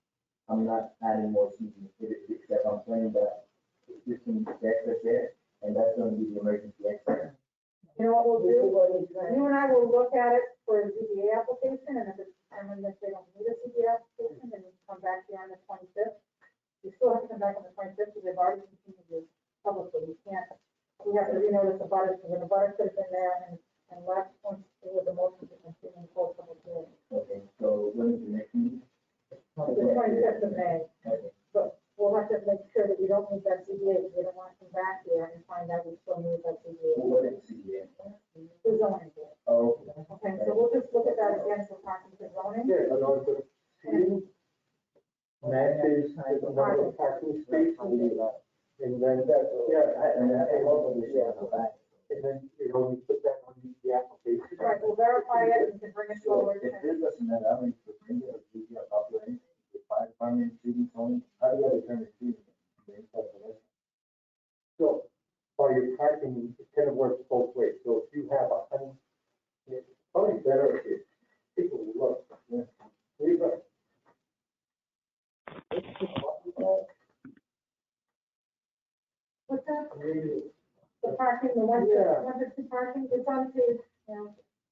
I'm not adding more seating, except I'm playing that existing deck that's there, and that's gonna be the emergency exit. You know what we'll do? You and I will look at it for a ZBA application, and if it's determined that they don't need a ZBA application, then we can come back here on the 25th. You still have to come back on the 25th, because they've already continued this publicly. We can't, we have to renotice the butters, because the butters could have been there, and last point, it was a motion to continue in full public hearing. Okay, so when is the next meeting? The 25th of May. Okay. But we'll have to make sure that we don't need that ZBA, because we don't want to come back here and find out we still need that ZBA. What is the, The zoning board. oh, Okay, so we'll just look at that again for talking to zoning. Yeah, but on the seating matches the number of parking spaces. And then, I love the share of that. and then, you put that on the application. Right, we'll verify it and can bring it forward. If this doesn't matter, I'm going to bring it up to the population, the fire department, city, only, how do I determine seating? So, while you're parking, it kind of works both ways. So if you have it's probably better if people look. There you go. What's that? The parking, the one, Yeah. 150 parking, it's on page, yeah.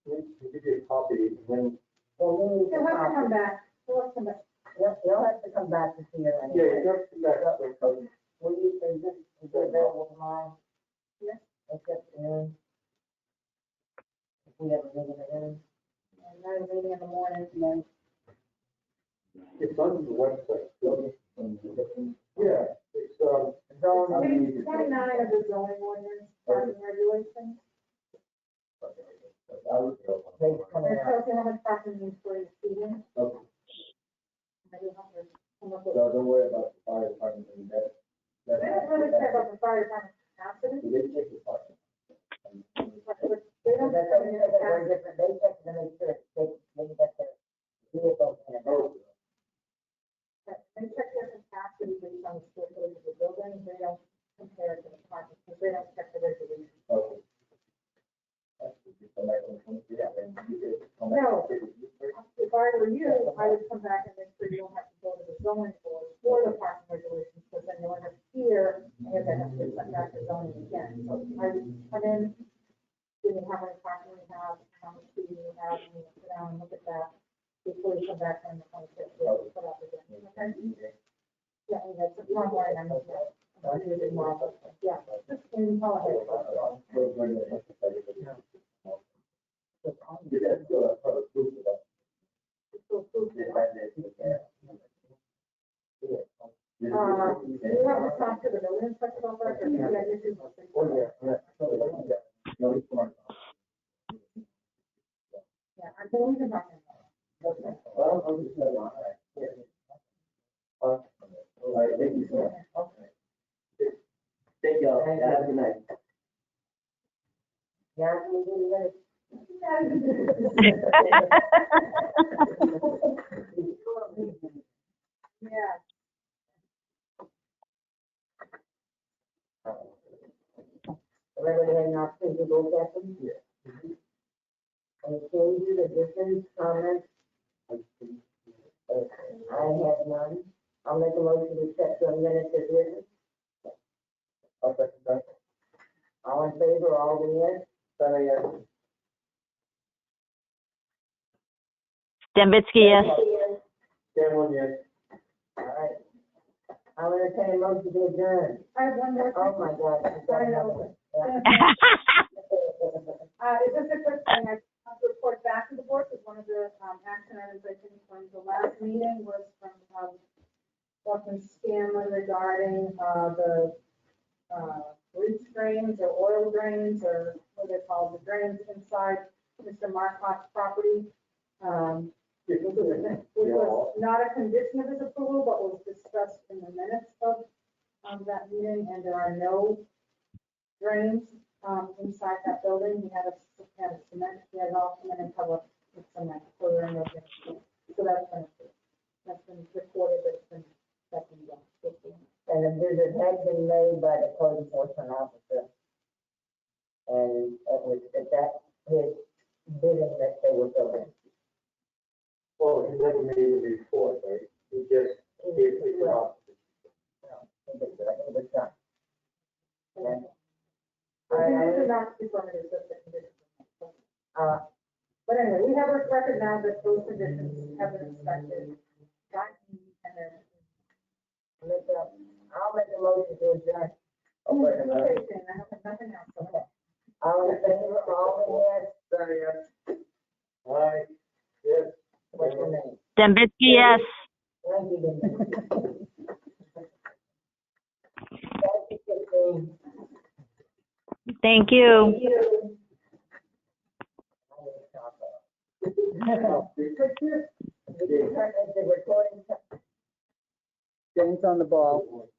We'll give you a copy and then. Well, we need to You'll have to come copy. back, you'll have to come back. You'll have to come back to see it Yeah, anyway. you have to come back up there. Will you, is it available tomorrow? Yes. Except noon? If we have a meeting at noon? And then a meeting in the morning, and then It's on the website. Yeah, it's, page 29 of the zoning ordinance, parking regulations. Page And 29. it tells you how much parking needs for each seating. Okay. And you have to come up with. So don't worry about the fire department and that. They don't really care about the fire department capacity. They check the parking. But they don't. That's what we said, that we're different, they check to make sure they get their vehicles in and out. They check their capacity based on the square footage of the building, parking, they don't compare to the parking, because they don't check the regulations. Okay. Come back on the 23rd, yeah, then you could come back No. on the 23rd. If I were you, I would come back and make sure you don't have to go to the zoning board for the parking regulations, because then you'll end up here, and you're gonna have to get sent back to zoning again. So I would come in, see how many parking we have, how much seating we have, and you sit down and look at that before you come back on the 26th, we'll put up again, okay? Yeah, and that's one more, and I'm using more, but, yeah, just in holiday. You have to talk to the building inspector about that, or yeah, this is. Yeah, I believe in that. All right, thank you so much. Thank you all. Have a good night. Yeah, we didn't let it. Yeah. Everybody had an opportunity to look at them? Yeah. Any changes, additions, comments? I have none. I'll make a motion to accept the minutes as written. I'll second that. All in favor, all yes? Sorry, Stembitsky, yes. Cameron, yes. All right. I'll entertain a motion to adjourn. I have one more. Oh, my God. I've got another one. Yeah. Is this a quick thing? I have to report back to the board, because one of the, action items I think from the last meeting was from, Selectman Scanlon regarding, the, grease drains or oil drains, or what they call the drains inside Mr. Markot's property. Which was not a condition of his approval, but was discussed in the minutes of, that meeting, and there are no drains, inside that building. He had a cement, he had it all cement and covered with cement, so there are no drains. So that's been recorded, that's been done. And the visit had been made by the code enforcement officer. And it was at that, his bidding that they were going. Well, he never made a report, right? He just gave the job. It was done. Okay. This is not affirmative, just a condition. But anyway, we have a record now that those conditions have been inspected. And then. I'll make a motion to adjourn. Okay, then, I have nothing else. Okay. All in favor, all yes? Sorry, yes. Aye, yes. What's your name? Stembitsky, yes. Thank you, Denise. Thank you, Christine. Thank you. The recording. James on the ball.